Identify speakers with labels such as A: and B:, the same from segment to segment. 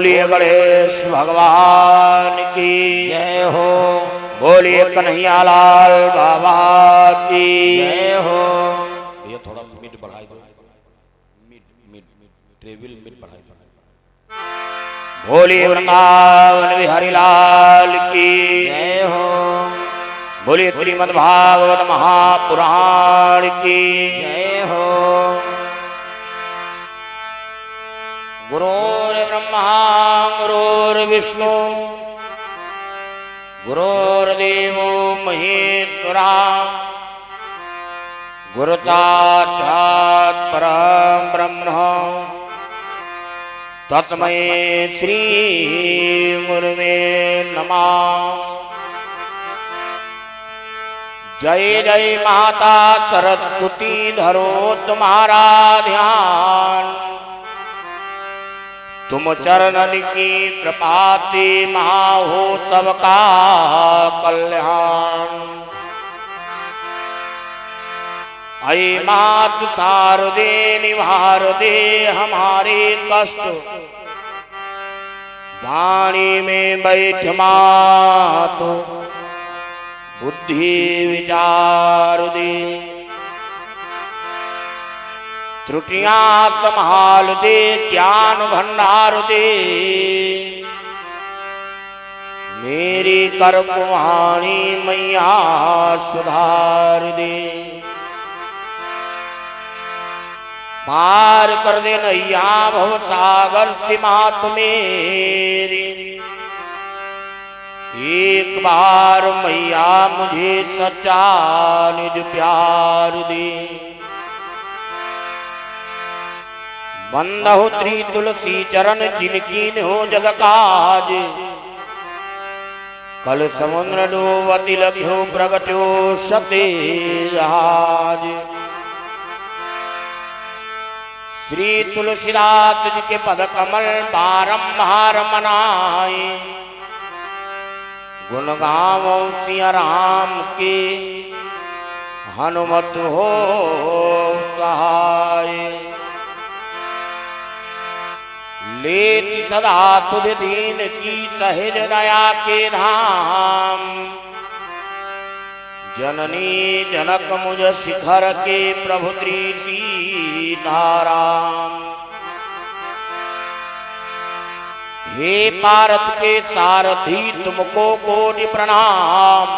A: बोलिए गणेश भगवान की
B: जय हो।
A: बोलिए कन्हैया लाल बाबा की
B: जय हो।
A: ये थोड़ा मिड बढ़ाई दो, मिड मिड ट्रेवल मिड बढ़ाई दो। बोलिए वृंदावन बिहारी लाल की
B: जय हो।
A: बोलिए श्रीमद् भागवत महापुराण की
B: जय हो।
A: गुरुर्ब्रह्मा गुरुर्विष्णु गुरुर्देवो महेश्वरा गुरुसाक्षात् परं ब्रह्म तस्मै श्री गुरुवे नमः। जय जय माता सरस्वती धरो तुम्हारा ध्यान, तुम चरणन की कृपा से महा हो सबका कल्याण। ऐ मात शारदे निवार दे हमारे कष्ट, वाणी में बैठ मात बुद्धि विचार दे। त्रुटियां संभाल दे ज्ञान भंडार दे, मेरी कर्मवाणी मैया सुधार दे। पार कर दे नैया भव सागर से मात मेरी, एक बार मैया मुझे सच्चा निज प्यार दे। बंदहु श्री तुलसी चरण जिनकी हो जग काज, कल समुद्र डोबति लग्यो प्रगट्यो सते जहाज। श्री तुलसीदास जी के पद कमल बारंबार मनाए, गुण गावो सिया राम के हनुमत हो सहाय। लेति सदा तुझ दीन की सहज दया के धाम, जननी जनक मुझ शिखर के प्रभु प्रीति नाराम। हे पारत के सारथी तुमको कोटि प्रणाम,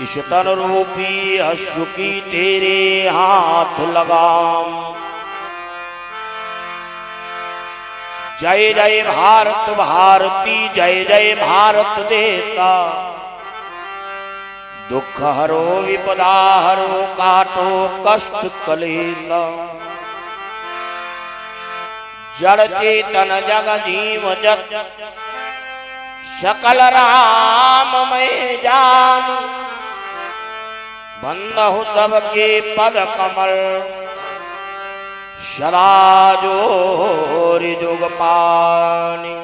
A: इस तन रूपी अश्रु की तेरे हाथ लगाम। जय जय भारत भारती जय जय भारत देता, दुख हरो विपदा हरो काटो कष्ट कलेता। जड़ चेतन जग जीव जत सकल राम में जान, बंदहु तब के पद कमल सदा जोरि जुग पानी।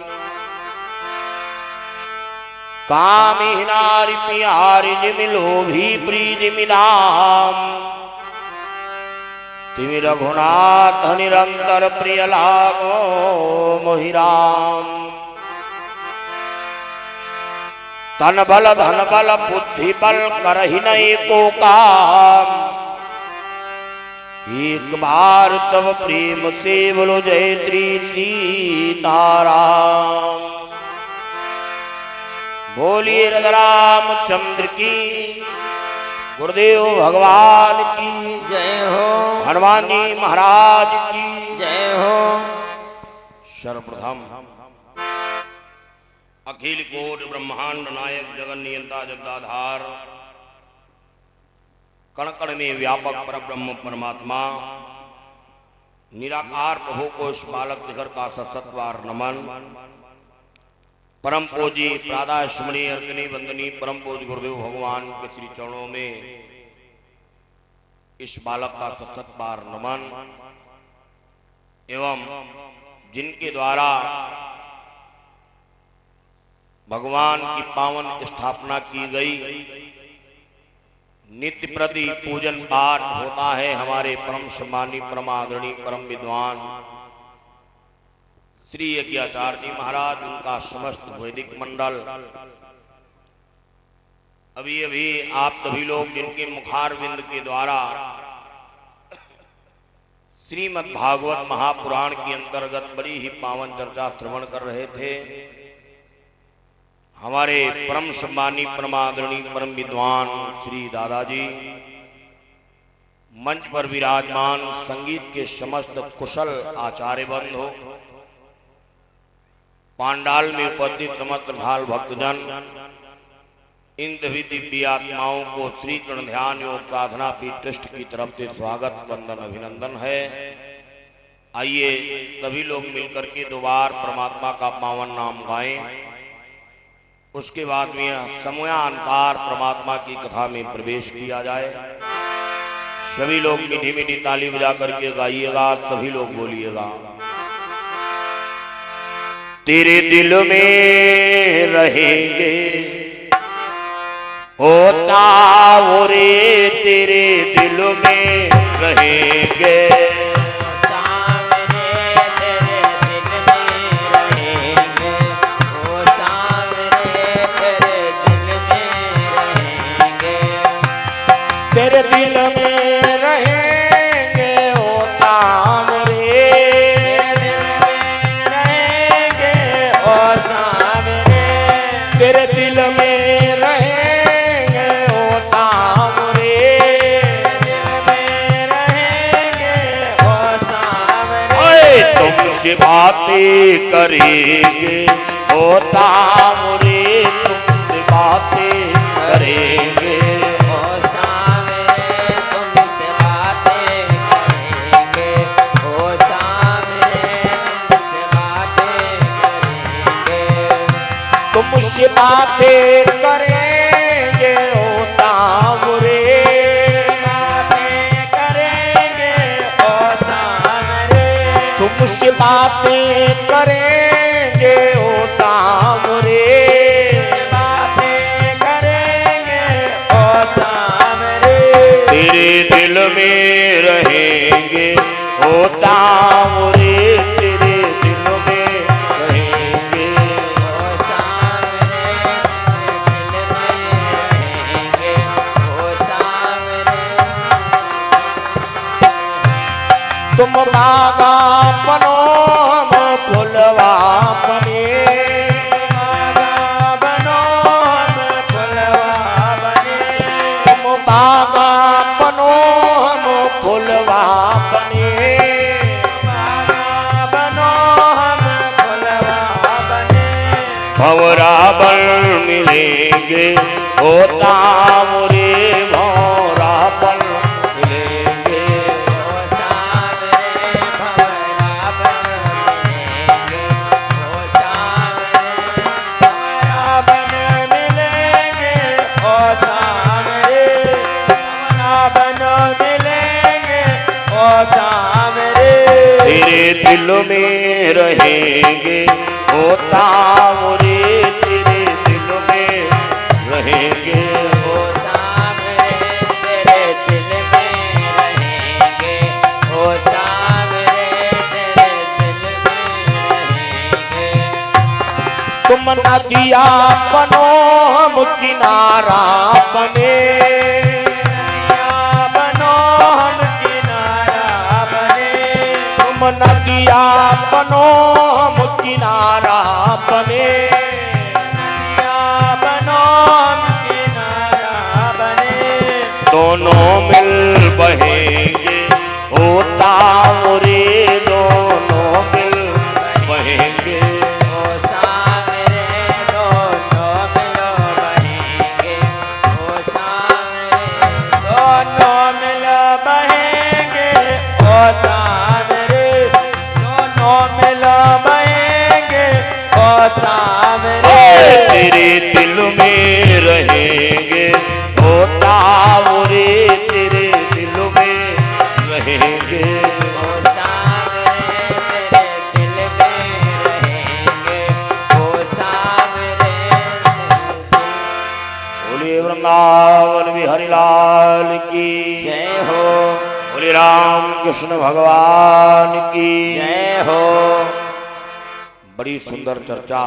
A: कामी नारी प्यारी जिमिलो भी प्रीति मिलाम, तिमि रघुनाथ निरंतर प्रिय लागो मोहिराम। तन बल धन बल बुद्धि बल करहि नहीं को काम, एक बार तब प्रेम से बोलो जय श्री सीताराम। बोलिए रामचंद्र की, गुरुदेव भगवान की
B: जय हो।
A: हनुमान जी महाराज की
B: जय हो।
A: सर्वप्रथम अखिल कोटि ब्रह्मांड नायक जगन नियंता जगदाधार, कण कण में व्यापक परब्रह्म परमात्मा निराकार प्रभु को इस बालक शिखर का सत्सत्वार नमन। परम पूजी प्रातः स्मरणीय अर्चनी वंदनी परम पूज्य गुरुदेव भगवान के श्री चरणों में इस बालक का सत्सत्वार नमन। एवं जिनके द्वारा भगवान की पावन स्थापना की गई, नित्य प्रति पूजन पाठ होता है। हमारे परम सम्मानी परम आदरणीय परम विद्वान श्री यज्ञाचार्य जी महाराज, उनका समस्त वैदिक मंडल, अभी अभी आप सभी लोग जिनके मुखारविंद के द्वारा श्रीमद् भागवत महापुराण के अंतर्गत बड़ी ही पावन चर्चा श्रवण कर रहे थे, हमारे परम सम्मानी परमादरणीय परम विद्वान श्री दादाजी, मंच पर विराजमान संगीत के समस्त कुशल आचार्य बंद हो, पांडाल में उपस्थित समस्त भाल भक्तजन, इन सभी दिव्य आत्माओं को श्री चरण ध्यान योग साधना पीठ ट्रस्ट की तरफ से स्वागत वंदन अभिनंदन है। आइए सभी लोग मिलकर के दो बार परमात्मा का पावन नाम गाएं, उसके बाद में समयानुसार परमात्मा की कथा में प्रवेश किया जाए। सभी लोग मीठी मीठी ताली बजा करके गाइएगा, सभी लोग बोलिएगा। तेरे दिल में रहेंगे होता वो रे, तेरे दिल में रहेंगे, तेरे दिल में रहेंगे होता रे, रहेंगे ओ सामने, तेरे दिल में रहेंगे होता रे, रहेंगे ओ सामने, तुमसे बातें करेंगे होता रे, तुमसे बातें करेंगे, मुझसे बातें करेंगे होता रे, बातें करेंगे ओ सामने, तुम मुझसे बातें करेंगे होता रे, बातें करेंगे ओ सामने, तेरे दिल में रहेंगे होता रे, तेरे दिल में रहेंगे, तुम बागा बनो हम फुलवा बने, बागा बनो हम फुलवा बने, तुम बागा बनो हम फुलवा बने, बागा बनो हम फुलवा बने, भंवरावन मिलेंगे होता रे, भंवरावन मिलेंगे, तेरे दिल में रहेंगे होता रे, तेरे दिल में रहेंगे होता रे, तेरे दिल में रहेंगे होता रे, तेरे दिल में रहेंगे, तुम नदिया बनो हम किनारा बने, नदिया बनो हम किनारा बने, नदिया बनो हम किनारा बने, दोनों मिल बहेंगे होता रे, दोनों मिल बहेंगे ओ सामने, दोनों मिल बहेंगे ओ सामने, दोनों मिल बहेंगे ओ सामने, मिला बहेंगे ओ सामने, तेरे दिल में रहेंगे होता रे, तेरे दिल में रहेंगे ओ सामने, तेरे दिल में रहेंगे ओ सामने, बोलिए वृंदावन बिहारी लाल की जय हो, बोले राम कृष्ण भगवान की जय हो। बड़ी सुंदर चर्चा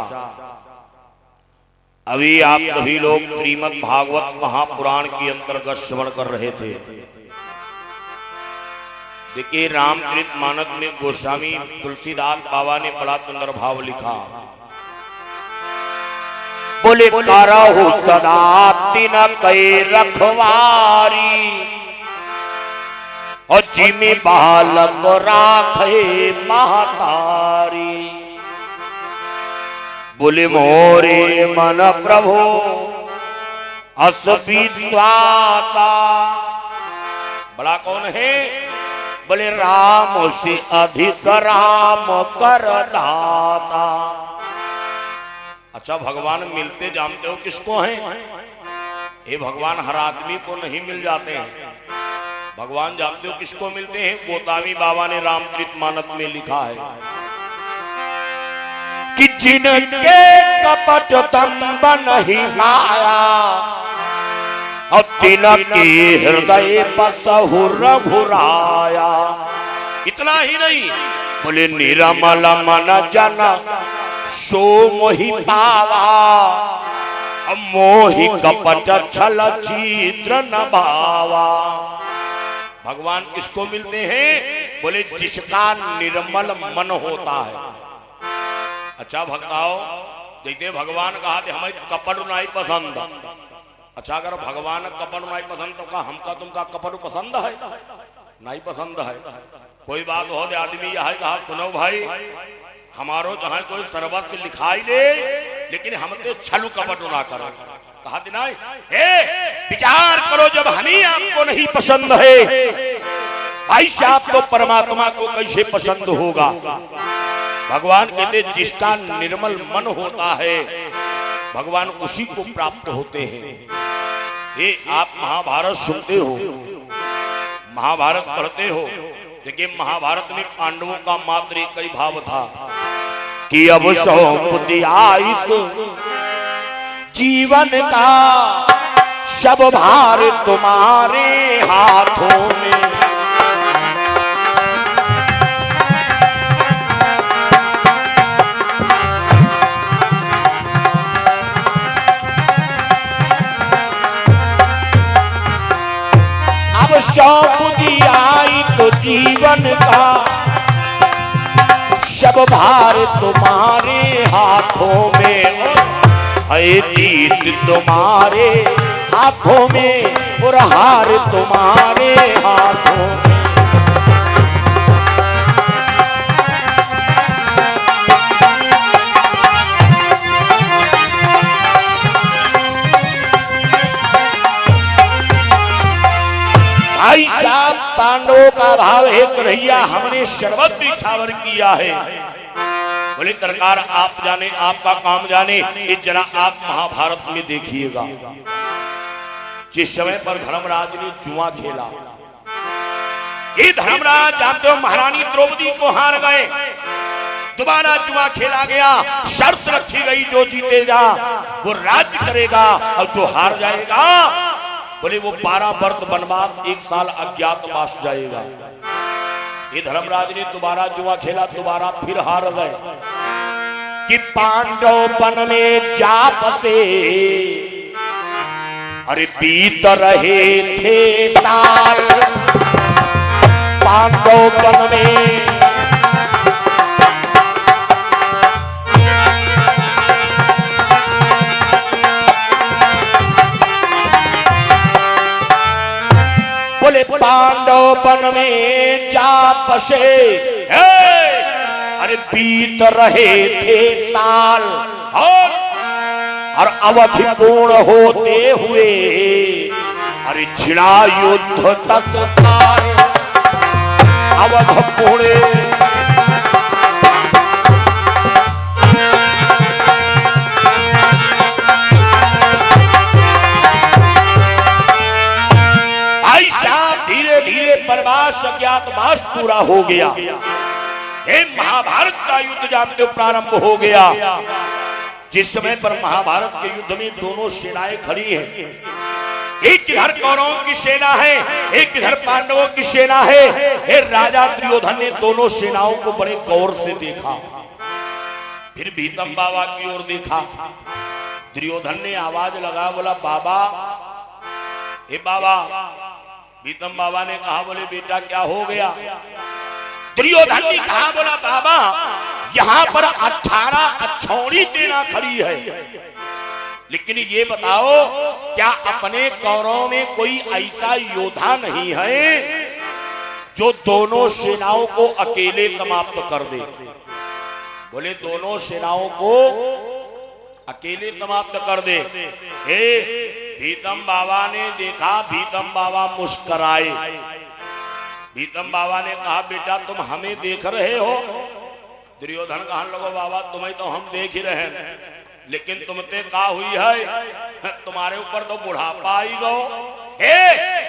A: अभी आप सभी लोग श्रीमद् भागवत महापुराण के अंतर्गत श्रवण कर रहे थे। देखिए रामचरित मानस में गोस्वामी तुलसीदास बाबा ने बड़ा सुंदर भाव लिखा। बोले करहु सदा तिन कै रखवारी और जिमी बालक राखे महतारी। बोले मोरे मन प्रभु अस विश्वासा। बड़ा कौन है? बोले राम से अधिक राम कर दाता। अच्छा भगवान मिलते जानते हो किसको हैं? ये भगवान हर आदमी को नहीं मिल जाते हैं। भगवान जानते हो किसको मिलते हैं? गोस्वामी बाबा ने रामचरितमानस में लिखा है कि जिनके कपट तंब नहीं आया और तिनके हृदय बसहु रघुराया। इतना ही नहीं, बोले निरमल मन जन सो मोहि पावा मोहि कपट छल चित्र न भावा। भगवान किसको मिलते हैं? बोले जिसका निर्मल मन होता है। अच्छा भक्ताओ, देखते भगवान कहा थे हमें कपट नहीं पसंद। अच्छा अगर भगवान कपट नहीं पसंद तो का हमका तुमका कपट पसंद है? नहीं पसंद है। कोई बात हो दे आदमी यह कहा सुनो भाई हमारो जहां कोई सरबत लिखाई दे लेकिन हमसे छलू कपट ना करो। कहा दिन विचार करो जब हम ही आपको नहीं पसंद है भाई साहब तो परमात्मा को कैसे पसंद होगा? भगवान कहते जिसका निर्मल मन होता है भगवान उसी को प्राप्त होते हैं। ये आप महाभारत सुनते हो, महाभारत पढ़ते हो। देखिए महाभारत में पांडवों का मात्र एक ही भाव था कि अब सौंप आई जीवन का सब भार तुम्हारे हाथों में। अब सौंप आई तो जीवन का सब भार तुम्हारे हाथों में। है जीत तुम्हारे हाथों में और हार तुम्हारे हाथों में। भाई साहब पांडवों का भाव है कन्हैया हमने शरबत निछावर किया है। बोले सरकार आप जाने आपका काम जाने। इस जना आप महाभारत में देखिएगा जिस समय पर धर्मराज ने जुआ खेला। ये धर्मराज जानते हो महारानी द्रौपदी को हार गए। दोबारा जुआ खेला गया, शर्त रखी गई जो जीतेगा वो राज्य करेगा और जो हार जाएगा बोले वो 12 वर्ष वनवास 1 साल अज्ञातवास जाएगा। ये धर्मराज ने दोबारा जुआ खेला, दोबारा फिर हार गए कि पांडव वन में जा बसे। अरे बीत रहे थे साल पांडव वन में। बोले पांडव वन में जा बसे। अरे बीत रहे थे साल और अवधि पूर्ण होते हुए अरे छिड़ा युद्ध तक अवध पूर्ण। धीरे धीरे वनवास अज्ञातवास पूरा हो गया। ये महाभारत का युद्ध जानते हो प्रारंभ हो गया। जिस समय पर महाभारत के युद्ध में दोनों सेनाएं खड़ी हैं। एक इधर कौरवों की सेना है, एक इधर पांडवों की सेना है। राजा दुर्योधन ने दोनों सेनाओं को बड़े गौर से देखा। फिर भीतम बाबा की ओर देखा। दुर्योधन ने आवाज लगा, बोला बाबा, हे बाबा। भीतम बाबा ने कहा, बोले बेटा क्या हो गया? दुर्योधन ने कहा, बोला बाबा, यहाँ पर 18 अक्षौणी सेना खड़ी है, लेकिन ये बताओ क्या अपने कौरवों में कोई ऐसा योद्धा नहीं है जो दोनों सेनाओं को अकेले समाप्त कर दे? बोले दोनों सेनाओं को अकेले समाप्त कर दे। भीतम बाबा ने देखा, भीतम बाबा मुस्कुराए। भीतम बाबा ने कहा, बेटा तुम हमें देख रहे हो? दुर्योधन कहने लगो, बाबा तुम्हें तो हम देख ही रहे हैं, लेकिन तुमते का हुई है, तुम्हारे ऊपर तो बुढ़ापा आई गो।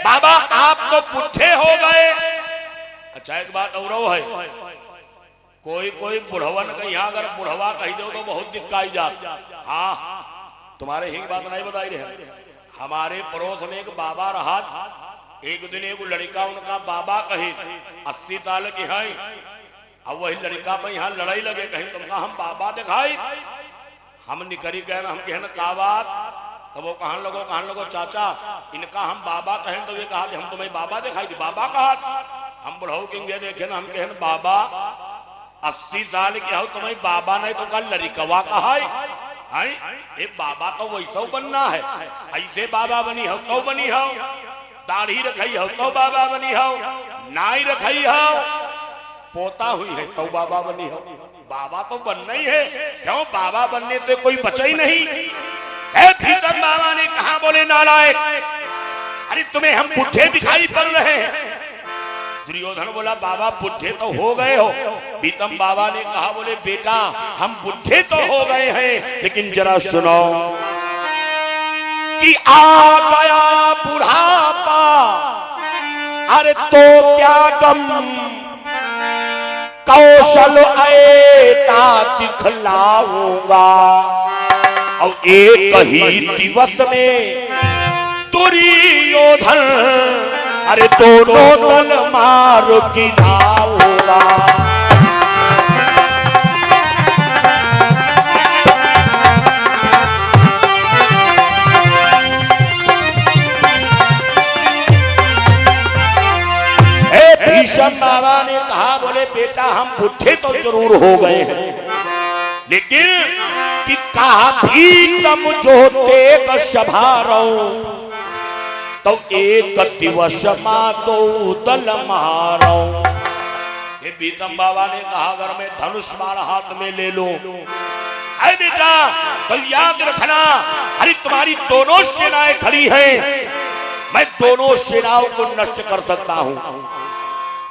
A: बाबा आप तो पुट्ठे हो गए। अच्छा एक बात और है, कोई कोई बुढ़वन का यहाँ अगर बुढ़वा कही दो तो बहुत दिक्कत जाती। हाँ तुम्हारे ही बात नहीं बताई रहे। हमारे पड़ोस में एक बाबा रहा, एक दिन एक लड़का उनका बाबा कही 80 साल की है, अब वही लड़का पर यहाँ लड़ाई लगे, कहीं तुमका हम बाबा दिखाई। हम निकरी गए हम कहे का बात, तो वो कहने लगो चाचा इनका हम बाबा कहें, तो ये कहा कि हम तुम्हें बाबा दिखाई दी। बाबा कहा हम बुढ़ऊ के देखे ना, हम कहें बाबा 80 साल के हो तुम्हें बाबा नहीं तो कल लड़िकवा कहा है। बाबा तो वैसा बनना है, ऐसे बाबा बनी हो तो बनी हो, दाढ़ी रखी हो तो बाबा बनी हो, नाई रखी हो, पोता हुई है तो बाबा बनी हो। बाबा तो बनना ही है, क्यों बाबा बनने से कोई बचा ही नहीं। भीतम बाबा ने कहा, बोले नालायक, अरे तुम्हें हम बुढ़े दिखाई पड़ रहे हैं। दुर्योधन बोला बाबा बुढ़े तो हो गए हो। भीतम बाबा ने कहा, बोले बेटा हम बुढ़े तो हो गए हैं, लेकिन जरा सुनो कि आ गया बुढ़ापा, अरे तो क्या गम, कौशल ऐता दिखलाऊंगा, और एक ही दिवस में दुर्योधन अरे दोनों दल मार गिराऊंगा। भीष्म बाबा ने कहा, बोले बेटा हम बुढ़े तो जरूर हो गए हैं, लेकिन कि कहा भीतम जो तेग सभारो, तो एक दिवस मातो दल मारो। ये भीतम बाबा ने कहा अगर मैं धनुष मार हाथ में ले लूं, अरे बेटा तो याद रखना, अरे तुम्हारी दोनों सेनाएं खड़ी हैं, मैं दोनों सेनाओं को नष्ट कर सकता हूं।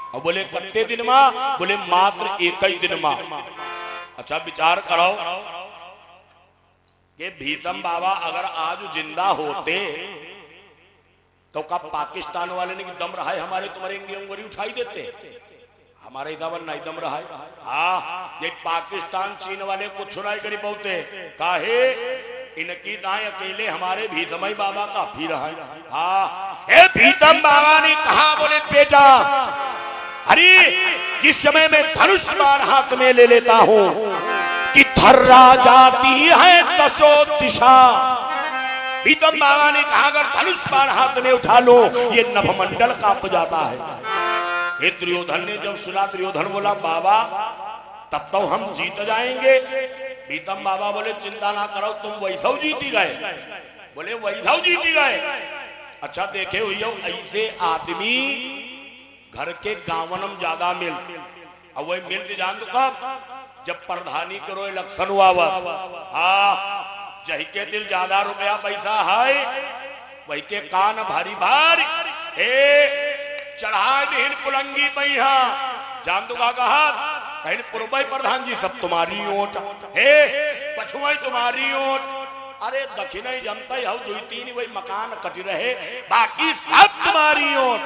A: और बोले कितने दिन में? बोले मात्र एक ही दिन में। अच्छा विचार करो कि भीतम बाबा अगर आज जिंदा होते तो कब पाकिस्तान वाले ने दम रहा है हमारे तुम्हारे उंगली उठाई देते? हमारे इधर नहीं दम रहा है। हाँ ये पाकिस्तान चीन वाले कुछ सुनाई करी बहुते काहे इनकी दाएं अकेले हमारे भीतम बाबा काफी रहा है। हाँ भीतम बाबा ने कहा, बोले बेटा अरे जिस समय मैं धनुष बाण हाथ में ले लेता हूं कि थर्रा जाती है दशो दिशा। भीतम बाबा ने कहा अगर धनुष बाण हाथ में उठा लो ये नभमंडल कांप जाता है। ये दुर्योधन ने जब सुना, दुर्योधन बोला बाबा तब तो हम जीत जाएंगे। भीतम बाबा बोले चिंता ना करो तुम वैसा जीती गए। बोले वैसा जीती गए। अच्छा देखे हुई हो ऐसे आदमी घर के गावनम ज्यादा मिल, और वही मिलते जान तो कब जब प्रधानी करो इलेक्शन हुआ। जही के दिल ज्यादा रुपया पैसा है वही के कान भारी भारी चढ़ा दिन पुलंगी पैहा जान दो का कहा कहीं पूर्व प्रधान जी सब तुम्हारी ओट पछुआ तुम्हारी ओट। अरे दक्षिण ही जनता ही हो 2-3 वही मकान कटी रहे बाकी सब तुम्हारी ओट।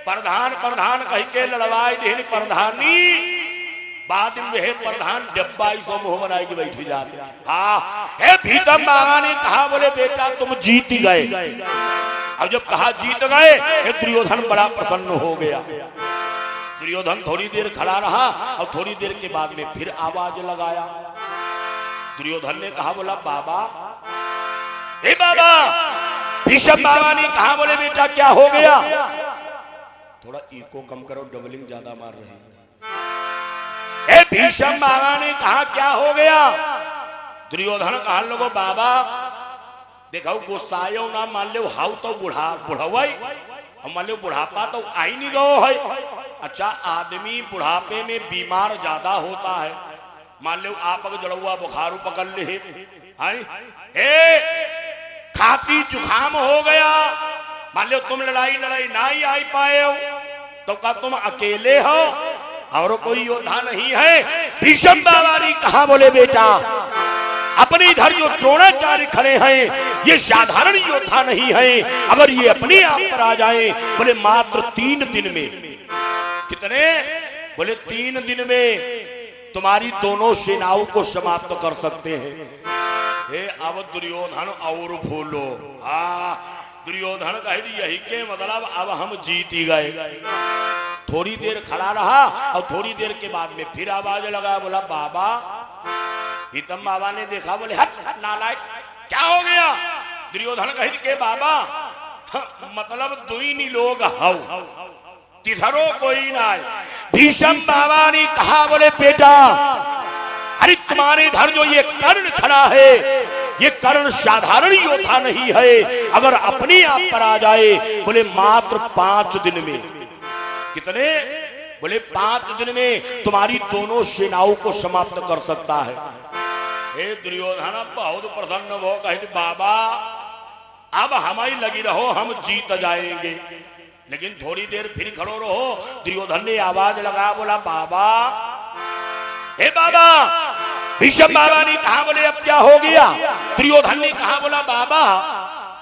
A: प्रधान प्रधान कह के लड़वाई देनी प्रधानी बाद में प्रधान डब्बा को मुंह बनाई के बैठी जाते। हाँ भीतम बाबा ने कहा बोले बेटा तुम जीत गए। अब जब कहा जीत गए दुर्योधन बड़ा प्रसन्न हो गया। दुर्योधन थोड़ी देर खड़ा रहा और थोड़ी देर के बाद में फिर आवाज लगाया। दुर्योधन ने कहा, बोला बाबा, ए बाबा। भीष्म बाबा ने कहा, बोले बेटा क्या हो गया? थोड़ा इको कम करो, डबलिंग ज्यादा मार रहे हैं। ए भीष्म बाबा ने कहा, क्या हो गया? दुर्योधन कहा, लोगो बाबा देखो गुस्सायो ना, मान लो हाउ तो बुढ़ावाई और मान लो बुढ़ापा तो आई नहीं गो है। अच्छा, आदमी बुढ़ापे में बीमार ज्यादा होता है। मान लो आप अगर जड़ुआ बुखार पकड़ ले, खांसी जुखाम हो गया, मान लो तुम लड़ाई नहीं आई पाए हो, तो क्या तुम अकेले हो और कोई योद्धा नहीं है? भीष्म बाबा ने कहा, बोले बेटा अपने इधर जो द्रोणाचार्य खड़े हैं ये साधारण योद्धा नहीं है। अगर ये अपने आप पर आ जाए, बोले मात्र 3 दिन में। कितने? बोले 3 दिन में तुम्हारी दोनों सेनाओं को समाप्त कर सकते हैं। अब दुर्योधन और फूलो। दुर्योधन कहे यही के मतलब अब हम जीत ही गए। थोड़ी देर खड़ा रहा और थोड़ी देर के बाद में फिर आवाज लगा, बोला बाबा। हितम बाबा ने देखा, बोले हट नालायक, क्या हो गया? दुर्योधन कहे के बाबा मतलब 2 लोग हाउ, तीसरो कोई ना। भीष्म बाबा ने कहा, बोले बेटा अरे तुम्हारे इधर जो ये कर्ण खड़ा है, ये कर्ण साधारण योद्धा नहीं है। अगर अपने आप पर आ जाए, बोले मात्र 5 दिन में। कितने? बोले 5 दिन में तुम्हारी दोनों सेनाओं को समाप्त कर सकता है। हे दुर्योधन बहुत प्रसन्न हो, कहे बाबा अब हमारी लगी रहो, हम जीत जाएंगे। लेकिन थोड़ी देर फिर खड़ो रहो। दुर्योधन ने आवाज लगा, बोला बाबा, हे बाबा। भीष्म बाबा ने कहा, बोले अब क्या हो गया? दुर्योधन ने कहा, बोला बाबा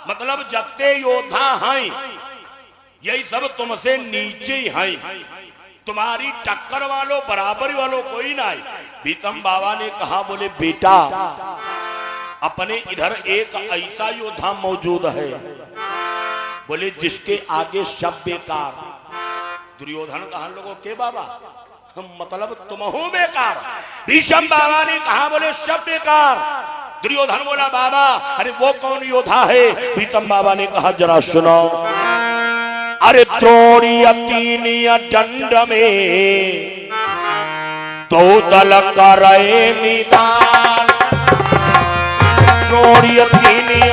A: मतलब जत्ते योद्धा हैं यही सब तुमसे नीचे हैं, तुम्हारी टक्कर वालों बराबरी वालों कोई ना। भीष्म बाबा ने कहा, बोले बेटा अपने इधर एक ऐसा योद्धा मौजूद है, बोले जिसके आगे सब बेकार। दुर्योधन कहा, लोगों के बाबा मतलब तुम हो बेकार? भीष्म बाबा ने कहा, बोले सब बेकार। दुर्योधन बोला, बाबा अरे वो कौन योद्धा है? भीष्म बाबा ने कहा, जरा सुनो। अरे द्रोणीय 3 दंड में 2 दल करे निदान। द्रोणीय 3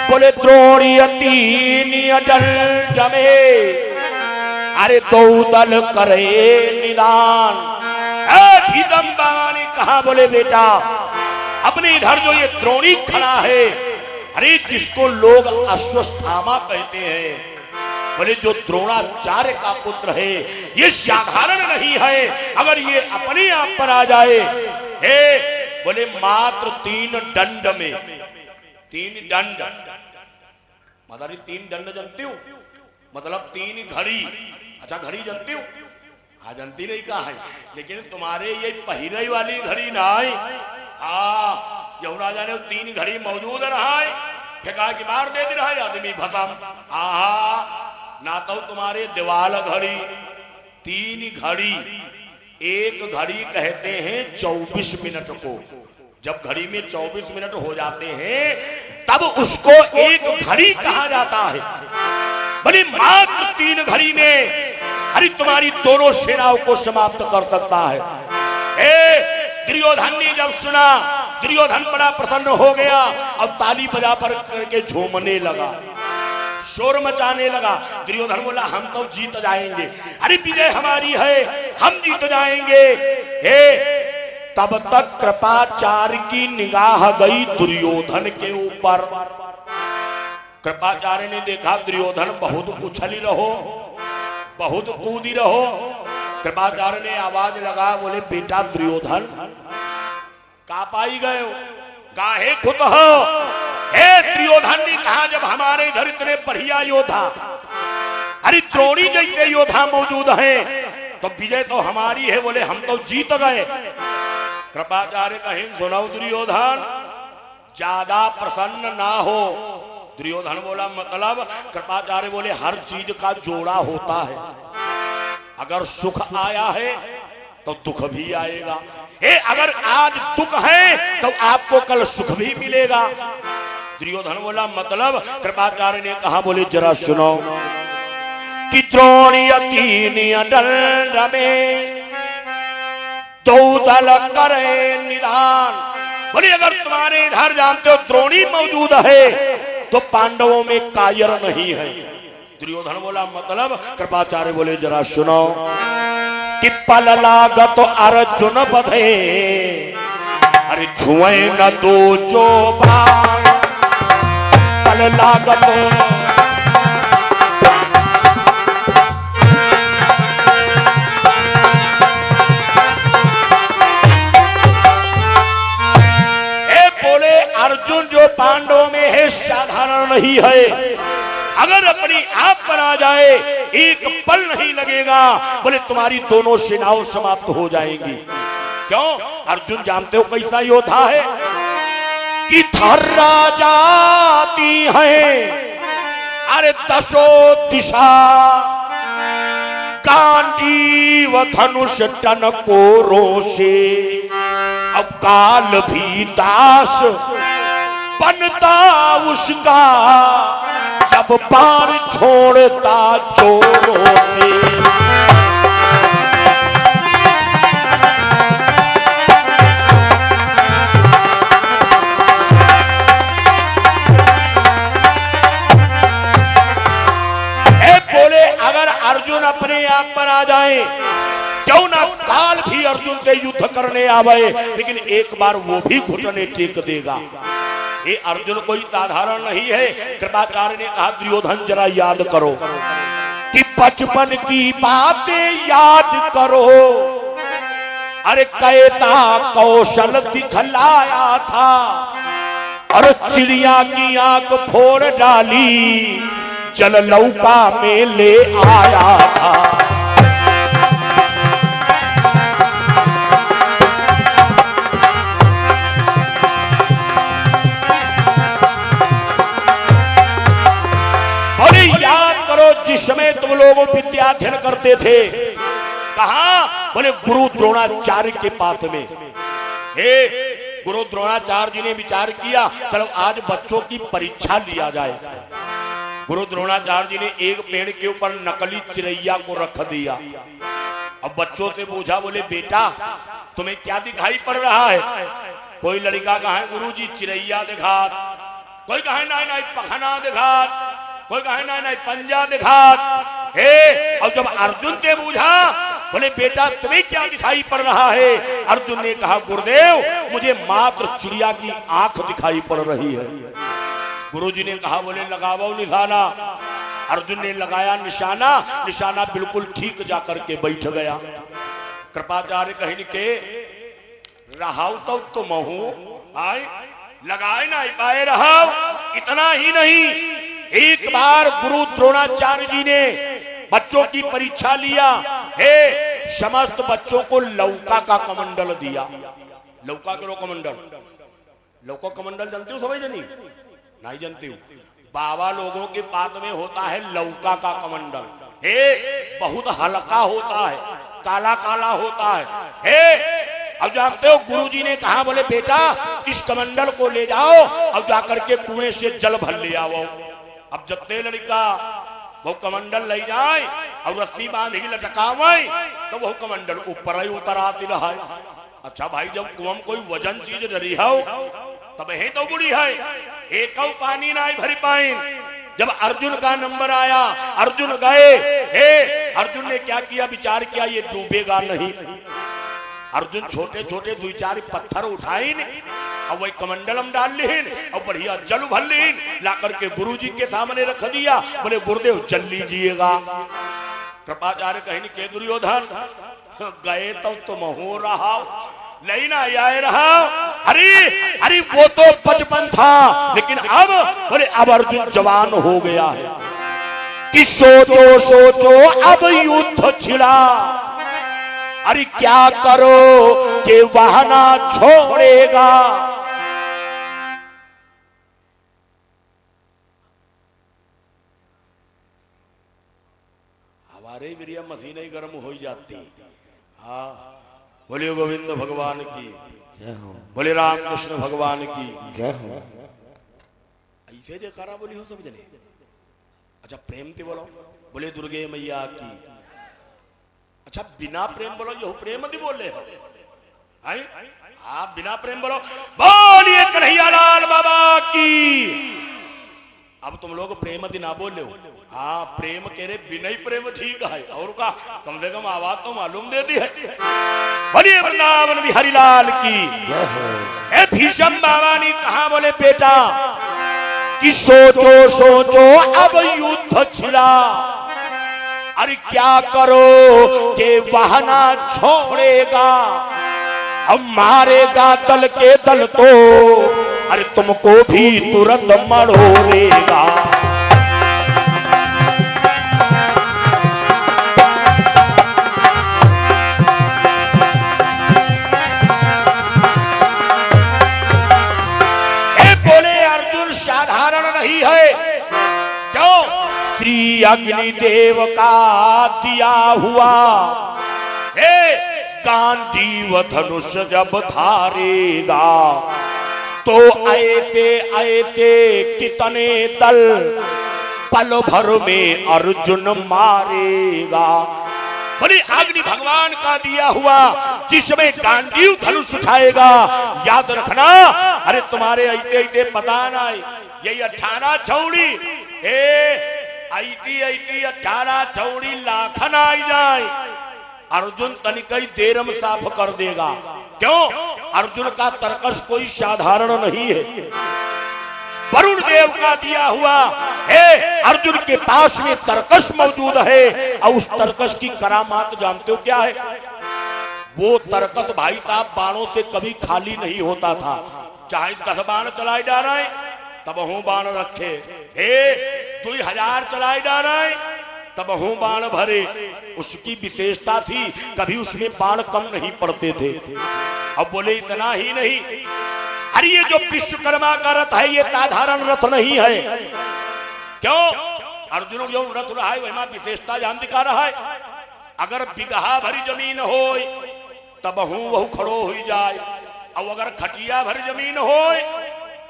A: बोले द्रोणीय 3 दंड में अरे 2 दल करे निदान। भीष्म बाबा ने कहा, बोले बेटा अपने इधर जो ये द्रोणी खड़ा है, अरे जिसको लोग अश्वत्थामा कहते हैं, बोले जो द्रोणाचार्य का पुत्र है, ये साधारण नहीं है। अगर ये अपने आप पर आ जाए, बोले मात्र 3 दंड में। 3 दंड मतलब 3 दंड जानते हो? मतलब 3 घड़ी। अच्छा घड़ी जानती हो? हाँ जानती नहीं कहा है, लेकिन तुम्हारे ये पहिरे वाली घड़ी ना है। यमुना जाने 3 घड़ी मौजूद रहा है, फेंका की मार दे रहा है आदमी भसम। ना तो तुम्हारे दीवाल घड़ी 3 घड़ी। एक घड़ी कहते हैं 24 मिनट को। जब घड़ी में 24 मिनट हो जाते हैं तब उसको एक घड़ी कहा जाता है। बड़ी मात्र 3 घड़ी में अरे तुम्हारी दोनों सेनाओं को समाप्त कर सकता है। दुर्योधन ने जब सुना, दुर्योधन बड़ा प्रसन्न हो गया और ताली बजा पर करके झूमने लगा, शोर मचाने लगा। दुर्योधन बोला, हम तो जीत जाएंगे, अरे विजय हमारी है, हम जीत जाएंगे। तब तक कृपाचार्य की निगाह गई दुर्योधन के ऊपर। कृपाचार्य ने देखा दुर्योधन बहुत उछली रहो, बहुत कूदी रहो। कृपाचार्य ने आवाज लगा, बोले बेटा दुर्योधन का पाई गए हो, काहे खुद हो? दुर्योधन ने कहा, जब हमारे इधर इतने बढ़िया योद्धा, अरे द्रोणी जैसे योद्धा मौजूद हैं, तो विजय तो हमारी है। बोले हम तो जीत गए। कृपाचार्य कहें सुनो दुर्योधन, ज्यादा प्रसन्न ना हो। दुर्योधन बोला मतलब? कृपाचार्य बोले हर चीज का जोड़ा होता है, अगर सुख आया है तो दुख भी आएगा। अगर आज दुख है तो आपको कल सुख भी मिलेगा। दुर्योधन बोला मतलब? कृपाचार्य ने कहा बोले जरा सुनो कि द्रोणीय दंड में दो दल करे निदान। बोले अगर तुम्हारे इधर जानते हो द्रोणी मौजूद है तो पांडवों में कायर नहीं है। दुर्योधन बोला मतलब? कृपाचार्य बोले जरा सुनो कि पल लागत अर्जुन बधे, अरे छुए न दो जो बाण, पल लागत अर्जुन जो पांडवों में है साधारण नहीं है। अगर अपनी आप पर आ जाए एक पल नहीं लगेगा, बोले तुम्हारी दोनों सेनाओं समाप्त हो जाएंगी। क्यों? अर्जुन जानते हो कैसा योद्धा है कि थर्रा जाती है, अरे दशो दिशा, गांडीव धनुष टनको रोषे, अब काल भी दास बनता उसका, जब बाण छोड़ता जोरों से। बोले अगर अर्जुन अपने आप पर आ जाए, क्यों ना काल भी अर्जुन से युद्ध करने आवे, लेकिन एक बार वो भी घुटने टेक देगा। ये अर्जुन कोई साधारण नहीं है। कृपाचार्य ने कहा दुर्योधन जरा याद करो कि बचपन की बातें याद करो, अरे कैता कौशल दिखलाया था और चिड़िया की आंख फोड़ डाली, जल लौका में ले आया था। जिस समय तुम लोग विद्याध्ययन करते थे, कहा? बोले गुरु द्रोणाचार्य के पास में। गुरु द्रोणाचार्य जी ने विचार किया चलो आज बच्चों की परीक्षा लिया जाए। गुरु द्रोणाचार्य जी ने एक पेड़ के ऊपर नकली चिड़ैया को रख दिया। अब बच्चों से पूछा बोले बेटा तुम्हें क्या दिखाई पड़ रहा है? कोई लड़का कहा गुरुजी चिड़ैया दिखा, कोई कहा नहीं पखना दिखा, कोई कहे नहीं पंजा दिखा। और जब अर्जुन ने पूछा बोले बेटा तुम्हें क्या दिखाई पड़ रहा है? अर्जुन ने कहा गुरुदेव मुझे मात्र चिड़िया की आंख दिखाई पड़ रही है। गुरुजी ने कहा बोले लगाओ निशाना। अर्जुन ने लगाया निशाना, निशाना बिल्कुल ठीक जाकर के बैठ गया। कृपाचार्य कहीं के रहाउ तो तुम आए लगाए ना पाए रहाउ। इतना ही नहीं, एक बार गुरु द्रोणाचार्य जी ने बच्चों की परीक्षा लिया। समस्त बच्चों को लौका का कमंडल दिया। लौका करो कमंडल, लौका कमंडल जानते हो? समझ नहीं जानते हो? बाबा लोगों के पास में होता है लौका का कमंडल। बहुत हल्का होता है, काला काला होता है। अब जानते हो गुरुजी ने कहा बोले बेटा इस कमंडल को ले जाओ और जाकर के कुएं से जल भर ले आओ। अब जत्ते लड़का वो कमंडल ले जाए और रस्सी बांध के लटकावे तो वो कमंडल ऊपर ही उतर आती रहा। अच्छा भाई जब कुआं कोई वजन चीज डरी हो तब ही तो बुरी है, एक पानी ना भर पाए। जब अर्जुन का नंबर आया, अर्जुन गए। अर्जुन ने क्या किया? विचार किया ये डूबेगा नहीं। अर्जुन छोटे छोटे दो चार पत्थर उठाए और वही कमंडलम डाल लीन और बढ़िया जल भर लीन, ला करके गुरुजी के सामने रख दिया। बोले गुरुदेव जल लीजिएगा। कृपाचार्य कहीं के दुर्योधन गए तो तुम हो रहा लेना आए रहा। अरे वो तो बचपन था, लेकिन अब बोले अब अर्जुन जवान हो गया है कि सोचो सोचो अब युद्ध छिड़ा। अरे क्या करो कि वाहना छोड़ेगा। हमारे बिरिया मशीनें गर्म हो जाती। हाँ, बोलिए गोविंद भगवान की, बोले रामकृष्ण भगवान की
B: जय हो।
A: ऐसे जो करा बोली हो सब जने। अच्छा प्रेम से बोलो, बोले दुर्गे मैया की। अच्छा बिना प्रेम बोलो, यह प्रेम दी बोले हो। आप बिना प्रेम बोलो, बोलिए कन्हैया लाल बाबा की। अब तुम लोग प्रेम दी ना बोले हो। हाँ प्रेम कह रहे, बिना ही प्रेम ठीक है। और का कम से कम आवाज तो मालूम दे दी है। बोलिए वृंदावन बिहारी लाल की। ए भीषम बाबा ने कहा, बोले बेटा कि सोचो सोचो अब युद्ध छिड़ा। अरे क्या करो कि वाहना छोड़ेगा। अब मारेगा दल के दल तो, अरे तुमको भी तुरंत मरोड़ेगा। साधारण नहीं है। क्यों? श्री अग्निदेव का दिया हुआ गांडीव धनुष जब धारेगा तो ऐसे ऐसे कितने दल पल भर में अर्जुन मारेगा। बोली अग्नि भगवान का दिया हुआ जिसमें गांडीव धनुष उठाएगा, याद रखना। अरे तुम्हारे ऐते ऐते पता नहीं, यही 18 चौड़ी ऐती 18 चौड़ी लाखन आई जाए, अर्जुन तनिकई देर में साफ कर देगा। क्यों? अर्जुन का तर्कस कोई साधारण नहीं है। वरुण देव का दिया हुआ अर्जुन के पास में तर्कस मौजूद है। और उस तर्कस की करामात जानते हो क्या है? वो तर्कस भाई साहब बाणों से कभी खाली नहीं होता था। चाहे 10 बाण चलाए जा रहे तब हूं बाण रखे, 2000 चलाए जा रहे तब हूं बाण भरे। उसकी विशेषता थी, कभी उसमें बाण कम नहीं पड़ते थे। अब बोले इतना ही नहीं, अरे ये जो विश्वकर्मा का रथ है ये साधारण रथ नहीं है। क्यों? अर्जुन जो रथ रहा है वह विशेषता जान दिखा रहा है। अगर बिगहा भरी जमीन हो तब हूं वह खड़ो हो जाए, और अगर खटिया भरी जमीन हो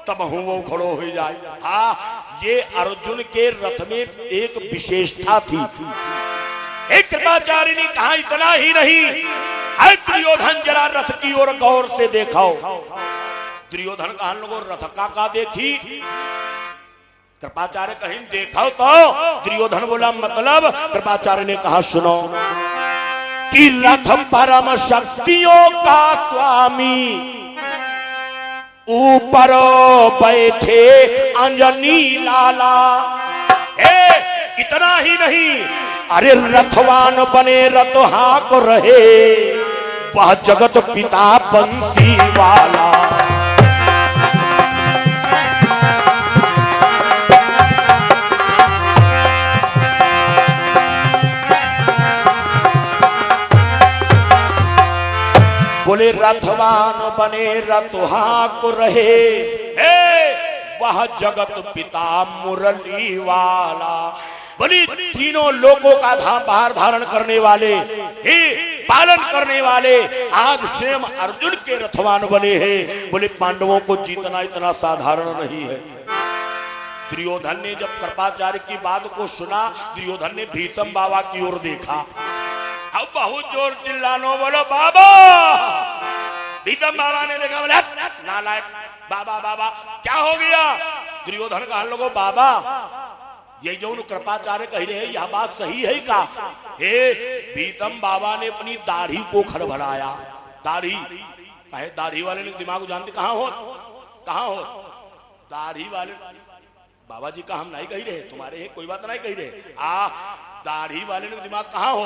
A: तब हूं वह खड़ो हो जाए। हाँ, ये अर्जुन के रथ में एक विशेषता थी। एक कृपाचार्य ने कहा इतना ही नहीं, दुर्योधन जरा रथ की ओर गौर से देखाओ। दुर्योधन का हम लोगों रथ का देखी, कृपाचार्य कहीं देखो तो दुर्योधन बोला मतलब। कृपाचार्य ने कहा सुनो कि रथ परम शक्तियों का स्वामी, ऊपर बैठे अंजनी लाला। इतना ही नहीं, अरे रथवान बने रथ हाक रहे वह जगत पिता बंसी वाला। बोले रथवान बने रथहाक रहे वह जगत पिता मुरली वाला। बोली तीनों लोगों का भार धारण करने वाले, पालन करने वाले आज स्वयं अर्जुन के रथवान बने हैं। बोले पांडवों को जीतना इतना साधारण नहीं है। दुर्योधन ने जब कृपाचार्य की बात को सुना, दुर्योधन ने भीष्म बाबा की ओर देखा। अब बहुत जोर चिल्लानो बोलो बाबा। भीष्म बाबा ने देखा, बोले नालायक बाबा बाबा क्या हो गया? दुर्योधन का हम लोगों बाबा ये जो कृपाचार्य कह रहे हैं यह बात सही है का? भीष्म बाबा ने अपनी दाढ़ी को खड़बड़ाया। दाढ़ी कहे, दाढ़ी वाले ने दिमाग जानते कहाँ हो? दाढ़ी वाले बाबा जी का हम नहीं कह रहे, तुम्हारे है कोई बात नहीं कह रहे। दाढ़ी वाले ने दिमाग कहाँ हो?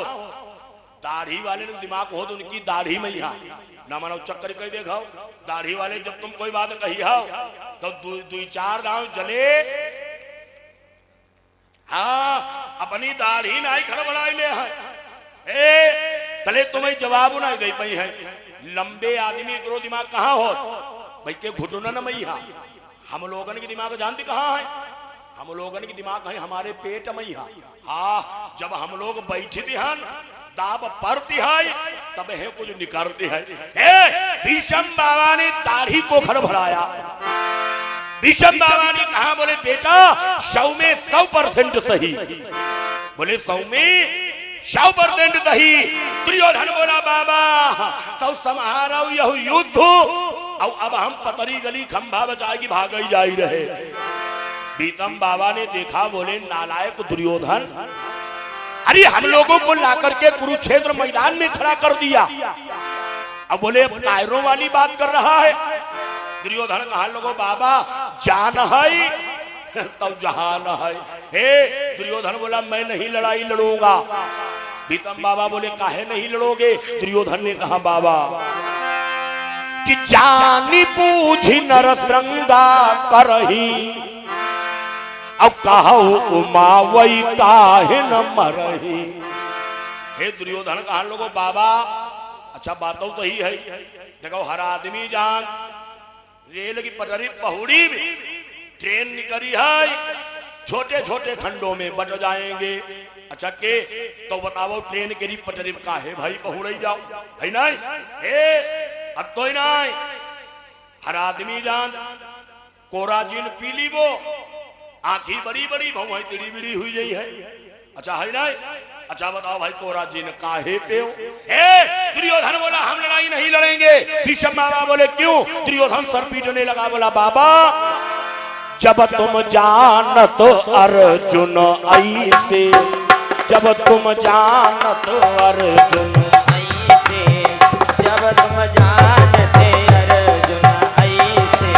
A: दाढ़ी वाले ने दिमाग हो तो उनकी दाढ़ी में यहाँ ना मानो चक्कर कह देखा। दाढ़ी वाले जब तुम कोई बात कही हो तो दो चार दांव जले। हाँ, अपनी दाढ़ी नहीं खड़बड़ाई ले है। तले तुम्हें जवाब ना दे पाई है। लंबे आदमी करो दिमाग कहाँ हो भाई के घुटना न मैया। हम लोगन के दिमाग जानती कहाँ है? हम लोगन के दिमाग है हमारे पेट मैया। हाँ, जब हम लोग बैठे ध्यान दाब पर दिहाई तब है कुछ निकलती है। भीष्म बाबा ने दाढ़ी को घर भराया। भीष्म बाबा ने कहा बोले बेटा 100 में 100% सही। बोले 100 में 100% सही। दुर्योधन बोला बाबा तो समारो यह युद्ध और अब हम पतरी गली खंभा बचा के भाग ही जा रहे। भीष्म बाबा ने देखा बोले नालायक दुर्योधन, अरे हम लोगों को लाकर के कुरुक्षेत्र मैदान में खड़ा कर दिया। अब बोले कायरों वाली बात कर रहा है। दुर्योधन कहा लोगो बाबा जान है तब जहान है। हे दुर्योधन बोला मैं नहीं लड़ाई लड़ूंगा। भीष्म बाबा बोले काहे नहीं लड़ोगे? दुर्योधन ने कहा बाबा कि जानी पूछ नरसंगा करही अब कहो उमावई काहे न मरही। हे दुर्योधन कहा लोगो बाबा अच्छा बात तो सही है। देखो हर आदमी जान रेल की पटरी पहुड़ी में ट्रेन निकली है, छोटे छोटे खंडों में बट जाएंगे। अच्छा के तो बताओ ट्रेन के पटरी काहे भाई पहुड़ जाओ है नहीं? अब तो ही नहीं। हर आदमी जान कोराजीन पी ली वो आंखी बड़ी बड़ी भौं तिड़ी बिड़ी हुई गई है। अच्छा है नहीं? अच्छा बताओ भाई कोराजीन काहे पे हो? दुर्योधन बोला हम लड़ाई नहीं लड़ेंगे। भीष्म बाबा बोले क्यों? दुर्योधन सर पीटने लगा बोला बाबा जब तुम जानत अर्जुन ऐसे, जब तुम जानत अर्जुन
B: ऐसे, जब तुम जानते अर्जुन ऐसे,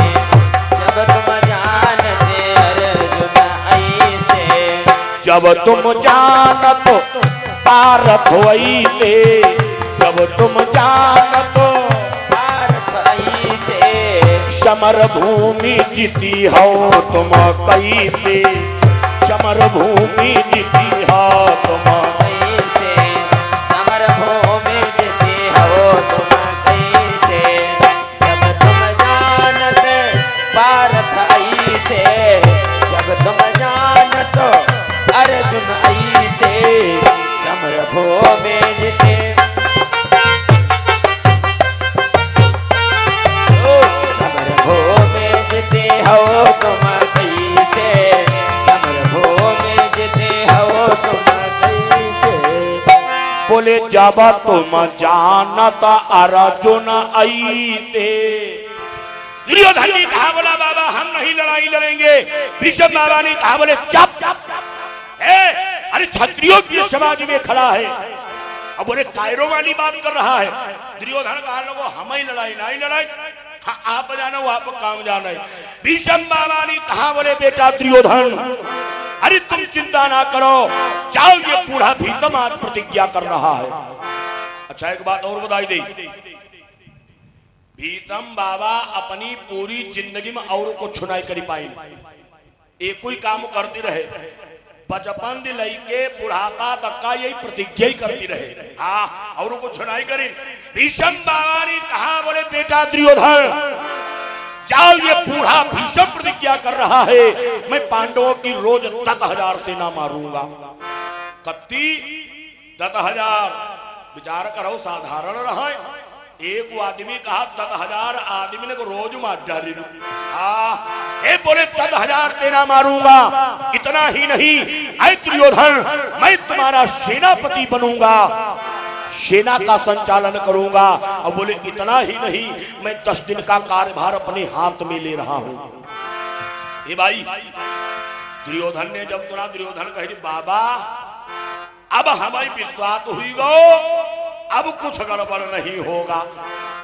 B: जब तुम जानते अर्जुन ऐसे,
A: जब तुम जानत पारथ वैसे, जब तुम जानत
B: पारथ ऐसे,
A: समर भूमि जीती हो तुम कैसे, समर भूमि जीती हो तुम
B: कैसे, समर भूमि जीती हो तुम कैसे, जब तुम जानत पारथ ऐसे, जब तुम जानत अर्जुन ऐसे, समर भूमि जीते समर भूमि जीते हो तुम कैसे, समर भूमि जीते हो तुम कैसे।
A: बोले जब तुम जानत अर्जुन ऐसे। दुर्योधन ने कहा बोला बाबा हम नहीं लड़ाई लड़ेंगे। भीष्म बाबा ने कहा बोले चुप, अरे क्षत्रियों की समाज में खड़ा है। अब बोले कायरों वाली बात कर रहा है। दुर्योधन कहा लोगों हम ही लड़ाई नहीं लड़ाई, हाँ आप जाना वो आप काम जाना है। भीष्म बाबा ने कहा बोले बेटा दुर्योधन अरे तुम चिंता ना करो, जाओ ये बूढ़ा भीष्म आज प्रतिज्ञा कर रहा है। अच्छा एक बात और बताई दी, भीष्म बाबा अपनी पूरी जिंदगी में औरों को छुनाई करी पाई, एक कोई काम करते रहे। बचपन से लेके बुढ़ापा तक का यही प्रतिज्ञा ही करती रहे। हाँ औरों को छुनाई करी। भीष्म बाबा ने कहा बोले बेटा दुर्योधन जाओ ये बूढ़ा भीष्म प्रतिज्ञा कर रहा है मैं पांडवों की रोज 10,000 सेना मारूंगा। कत्ती 10,000 विचार करो साधारण रहा। एक आदमी कहा 10,000 आदमी ने को रोज मार डाली। हाँ बोले 10,000 सेना मारूंगा। इतना ही नहीं ऐ दुर्योधन मैं तुम्हारा सेनापति बनूंगा, सेना का संचालन करूंगा। और बोले इतना ही नहीं मैं 10 दिन का कार्यभार अपने हाथ में ले रहा हूं। ये भाई दुर्योधन ने जब सुना, दुर्योधन कहे बाबा अब हमारी विश्वास हुई गो, अब कुछ गड़बड़ नहीं होगा।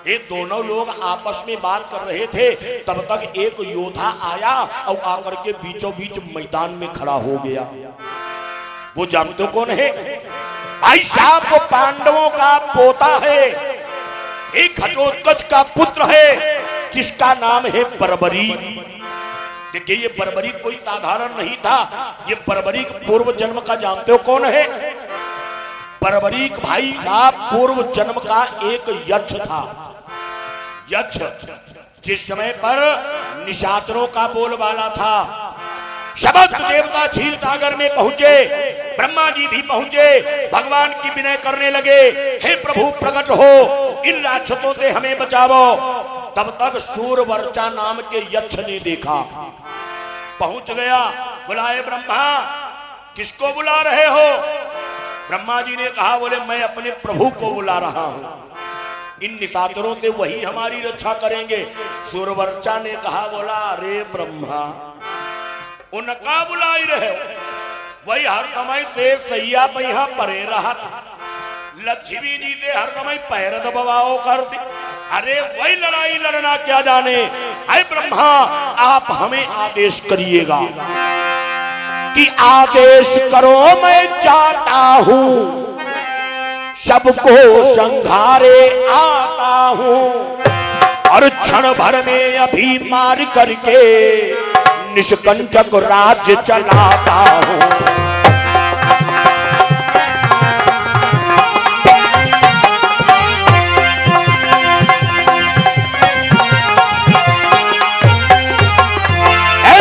A: ये दोनों लोग आपस में बात कर रहे थे, तब तक एक योद्धा आया और आकर के बीचों बीच मैदान में खड़ा हो गया। वो जानते कौन है? भाई साहब वो पांडवों का पोता है, एक घटोत्कच का पुत्र है जिसका नाम है बर्बरी। देखिए ये बर्बरी कोई साधारण नहीं था, ये बर्बरी पूर्व जन्म का जानते हो कौन है? बर्बरीक भाई का पूर्व जन्म का एक यक्ष था। यक्ष जिस समय पर निशाचरों का बोलबाला था, समस्त देवता क्षीर सागर में पहुंचे, ब्रह्मा जी भी पहुंचे, भगवान की विनय करने लगे, हे प्रभु प्रकट हो, इन राक्षसों से हमें बचाओ। तब तक शूरवर्चा नाम के यक्ष ने देखा, पहुंच गया, बुलाए ब्रह्मा, किसको बुला रहे हो? ब्रह्मा जी ने कहा, बोले मैं अपने प्रभु को बुला रहा हूं, इन निशाचरों से वही हमारी रक्षा करेंगे। शूरवर्चा ने कहा, बोला अरे ब्रह्मा, उनका बुलाई रहे हो, वही हर समय से सैया पहिया परे रहा, लक्ष्मी जी से हर समय पैर दबाओ कर दी, अरे वही लड़ाई लड़ना क्या जाने। अरे ब्रह्मा, आप हमें आदेश करिएगा कि आदेश करो, मैं चाहता हूं, सबको संघारे आता हूं, और क्षण भर में अभी मार करके निष्कंटक राज्य चलाता हूं।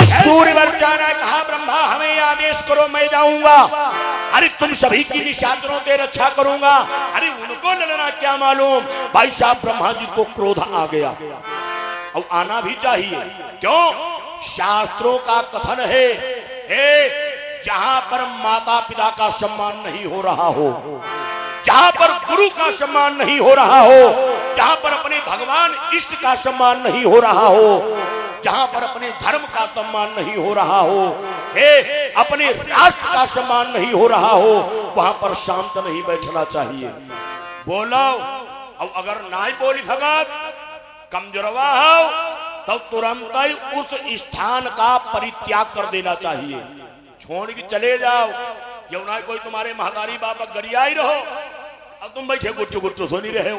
A: सूर्यवर्चा ने कहा, ब्रह्मा हमें आदेश करो, मैं जाऊंगा, अरे तुम सभी की निशाचरों से रक्षा करूंगा। अरे उनको लड़ना क्या मालूम। भाई साहब ब्रह्मा जी को क्रोध आ गया, और आना भी चाहिए, क्यों? शास्त्रों का कथन है, जहां पर माता पिता का सम्मान नहीं हो रहा हो, जहां पर गुरु का सम्मान नहीं हो रहा हो, जहां पर अपने भगवान इष्ट का सम्मान नहीं हो रहा हो, जहां पर अपने धर्म का सम्मान नहीं हो रहा हो, अपने राष्ट्र का सम्मान नहीं हो रहा हो, वहां पर शांत नहीं बैठना चाहिए। बोलो, अब अगर ना ही बोली सकत, कमजोरवा हो, तो तुरंत ही उस स्थान का परित्याग कर देना चाहिए, छोड़ के चले जाओ। यमुना कोई तुम्हारे महतारी बाबा गरिया ही रहो, अब तुम बैठे गुट्टू गुट्टू सुनी रहे हो,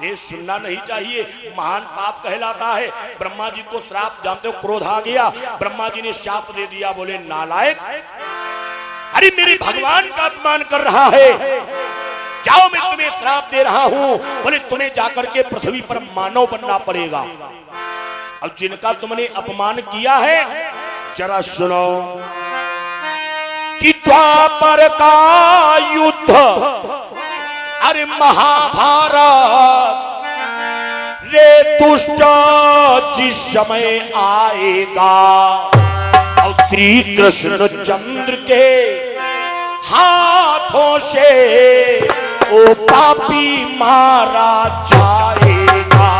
A: ये सुनना नहीं चाहिए, महान पाप कहलाता है। ब्रह्मा जी को श्राप, जानते हो, क्रोध आ गया, ब्रह्मा जी ने शाप दे दिया, बोले नालायक, अरे मेरे भगवान का अपमान कर रहा है, जाओ मैं तुम्हें श्राप दे रहा हूं, बोले तुम्हें जाकर के पृथ्वी पर मानव बनना पड़ेगा। अब जिनका तुमने अपमान किया है, जरा सुनो कि द्वापर का युद्ध, अरे महाभारत, रे दुष्ट जिस समय आएगा, और श्री कृष्ण चंद्र के हाथों से ओ पापी मारा जाएगा।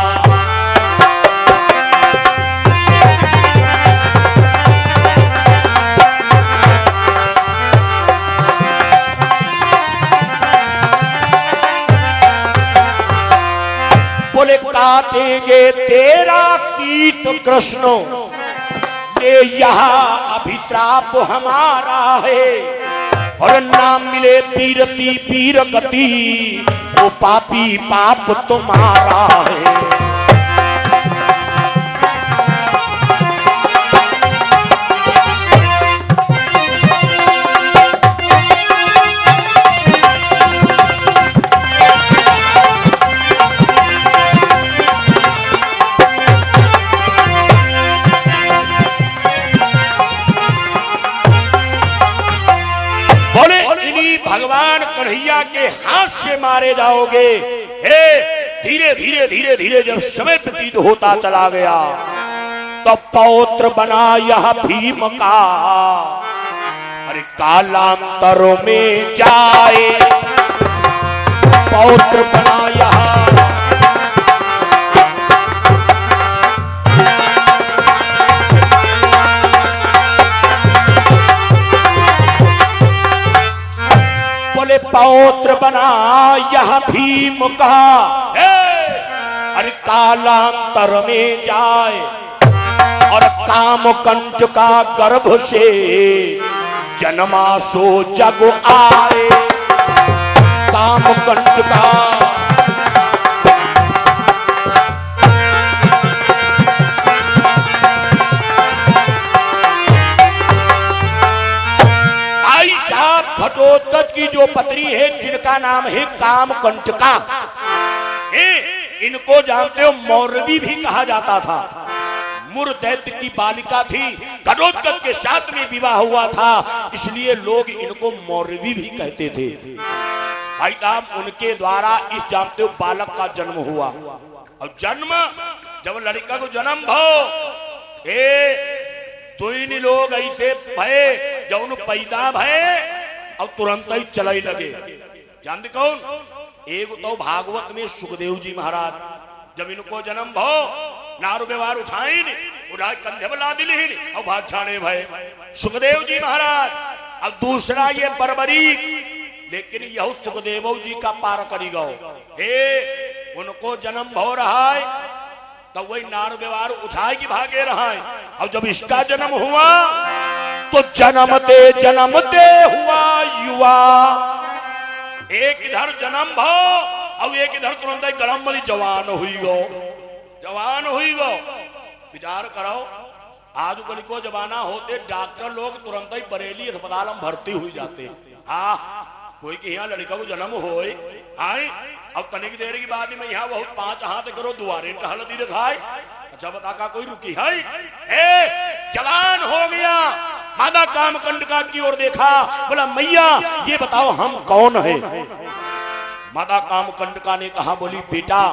A: बोले काटेंगे तेरा कीट कृष्ण, ये यहाँ अभित्राप हमारा है, और नाम मिले पीरती पीर गति, वो पापी पाप तुम्हारा है। भगवान कन्हैया के हाथ से मारे जाओगे। धीरे धीरे धीरे धीरे जब समय व्यतीत होता चला गया, तो पौत्र बना यह भीम का, अरे कालांतरों में जाए, पौत्र बना यह, पौत्र बना यह भीम का, अरे कालांतर में जाए, और कामकंठ का गर्भ से जन्मा सो जग आए। कामकंठ का घटोत्कच की जो पत्नी है जिनका नाम है कामकंटका, इनको जानते हो मौरवी भी कहा जाता था। मुर दैत्य की बालिका थी, घटोत्कच के साथ में विवाह हुआ था, इसलिए लोग इनको मौरवी भी कहते थे। भाई साहब उनके द्वारा इस जानते हो बालक का जन्म हुआ। और जन्म जब लड़का को जन्म भो तुम लोग ऐसे भय जब पैदा भय और तुरंत ही चलाई लगे। जानते कौन? एक तो भागवत में सुखदेव जी महाराज जब इनको जन्म भो नारू व्यवहार उठाई उठा कंधे बला दिली और भाग छाने भय सुखदेव जी महाराज। अब दूसरा ये बर्बरी, लेकिन यह सुखदेव जी का पार करी गो उनको जन्म हो रहा है तो वही नार व्यवहार उठाए की भागे रहा है। अब जब इसका जन्म हुआ तो जन्मते हुआ युवा, एक इधर जन्म भो और एक इधर तुरंत गरम वाली जवान हुई गो। विचार करो आज कल को जमाना होते डॉक्टर लोग तुरंत ही बरेली अस्पताल में भर्ती हुई जाते। हाँ कोई के यहाँ लड़का को जन्म हो अब तनिक देर की बाद में यहाँ बहुत 5 हाथ करो दुआरे टहलती दिखाई। अच्छा बता का कोई रुकी है जवान हो गया। मादा कामकंटका की ओर देखा, बोला मैया ये बताओ हम कौन है। मादा कामकंटका ने कहा, बोली बेटा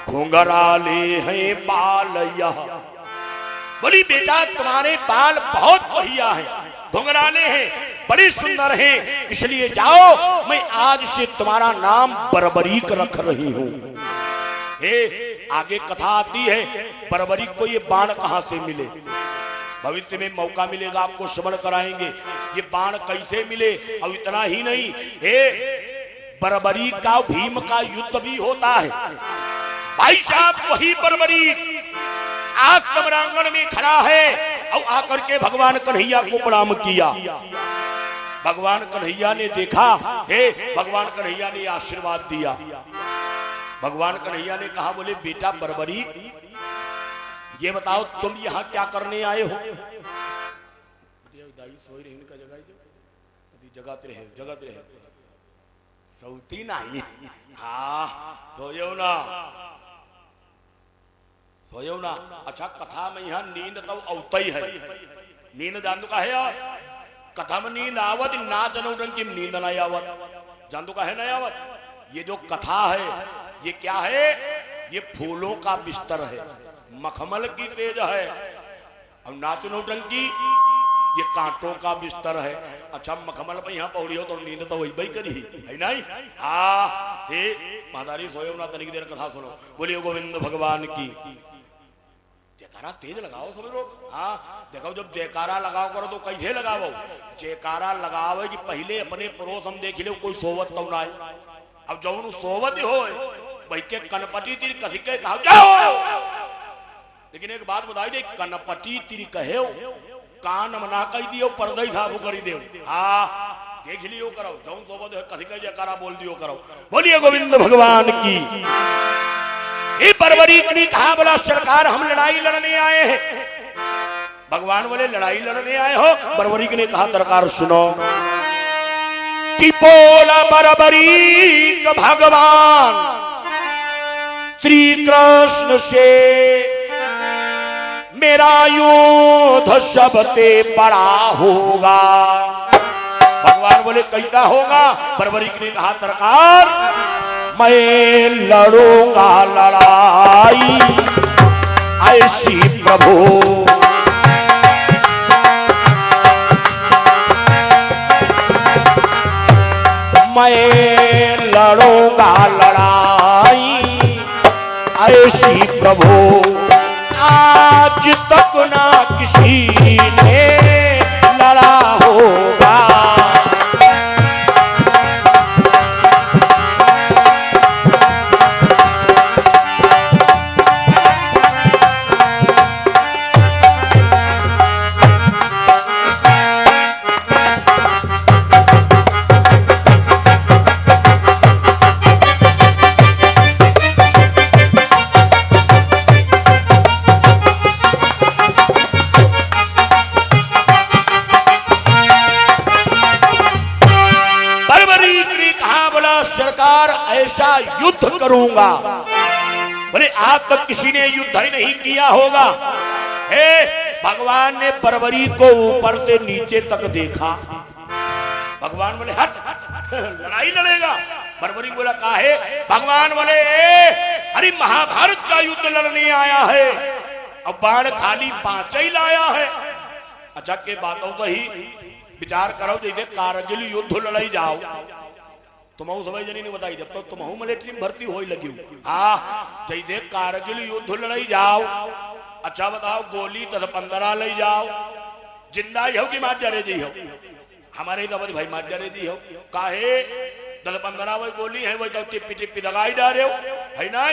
A: घुंघराले हैं बाल यह। बोली बेटा तुम्हारे बाल बहुत बढ़िया हैं, घुंघराले हैं, बड़ी सुंदर हैं, इसलिए जाओ मैं आज से तुम्हारा नाम बर्बरीक रख रही हूं। आगे कथा आती है बर्बरीक को ये बाण कहां से मिले। भविष्य में मौका मिलेगा आपको श्रवण कराएंगे ये बाण कैसे मिले। और इतना ही नहीं, बर्बरीक का भीम का युद्ध भी होता है। भाई साहब वही बर्बरीक आज समरांगण में खड़ा है और आकर के भगवान कन्हैया को प्रणाम किया। भगवान कन्हैया ने देखा, भगवान कन्हैया ने आशीर्वाद दिया। भगवान कन्हैया ने कहा, बोले बेटा बर्बरीक ये बताओ तुम यहाँ क्या करने आए हो। जगत रहे सौती नहीं। हाँ सोयो ना। अच्छा कथा में यहाँ नींद तो औता ही है। नींद जान का है कथा में नींद आवत ना जनो रंग की नींद नहीं आवत। जान का है नहीं आवत। ये जो कथा है ये क्या है, ये फूलों का बिस्तर है, मखमल की सेज है। और नाचनो टंकी ये कांटों का बिस्तर है। अच्छा मखमल पे यहाँ पौड़ी हो तो नींद तो वही भाई करी है नहीं। हाँ हे मादारी सोयो ना तनिक देर कथा सुनो। बोलिए गोविंद भगवान की जयकारा तेज लगाओ सब लोग। हाँ देखो जब जयकारा लगाओ करो तो कैसे लगाओ। जयकारा लगाओ कि पहले अपने पड़ोस हम देख ले कोई सोवत तो ना। अब जो सोवत हो भाई के कनपटी तीर कसी के कहा जाओ। लेकिन एक बात बताई दे, कनपटी तीर कहे कान मना कही दियो पर्दा ही साफ करी दे। हाँ देख लियो करो जौन सोवत है कसी के जयकारा बोल दियो करो। बोलिए गोविंद भगवान की। ये बर्बरीक ने कहा, बोला सरकार हम लड़ाई लड़ने आए हैं। भगवान बोले लड़ाई लड़ने आए हो। बर्बरीक ने कहा सरकार सुनो कि बोला बर्बरीक भगवान श्री कृष्ण से मेरा युद्ध सबते बड़ा होगा। भगवान बोले कैसा होगा। बर्बरीक ने कहा सरकार मैं लड़ूंगा लड़ाई ऐसी प्रभु मैं लड़ूंगा लड़ाई ऐसी प्रभु आज तक ना किसी ने लड़ा होगा। परवरीक ने कहा, बोला सरकार ऐसा युद्ध करूंगा, बोले आज तक किसी ने युद्ध ही नहीं किया होगा। हे भगवान ने परवरीक को ऊपर से नीचे तक देखा। भगवान बोले हट, लड़ाई लड़ेगा? परवरीक बोला काहे? भगवान बोले अरे महाभारत का युद्ध लड़ने आया है, अब बाण खाली 5 ही लाया है। अच्छा के बातों तो ही विचार करो, जैसे कारगिल युद्ध लड़ाई जाओ, तुम सब जनी ने बताई, जब तो तुम मिलिट्री में भर्ती हो लगी। हाँ, जैसे कारगिल युद्ध लड़ाई जाओ, अच्छा बताओ गोली 10-15 ले जाओ, जिंदा ही हो कि मार जा जी हो? हमारे तो भाई मार जा जी हो, काहे 10-15 वही गोली है, वही तो टिप्पी टिप्पी दगाई जा रहे हो है ना,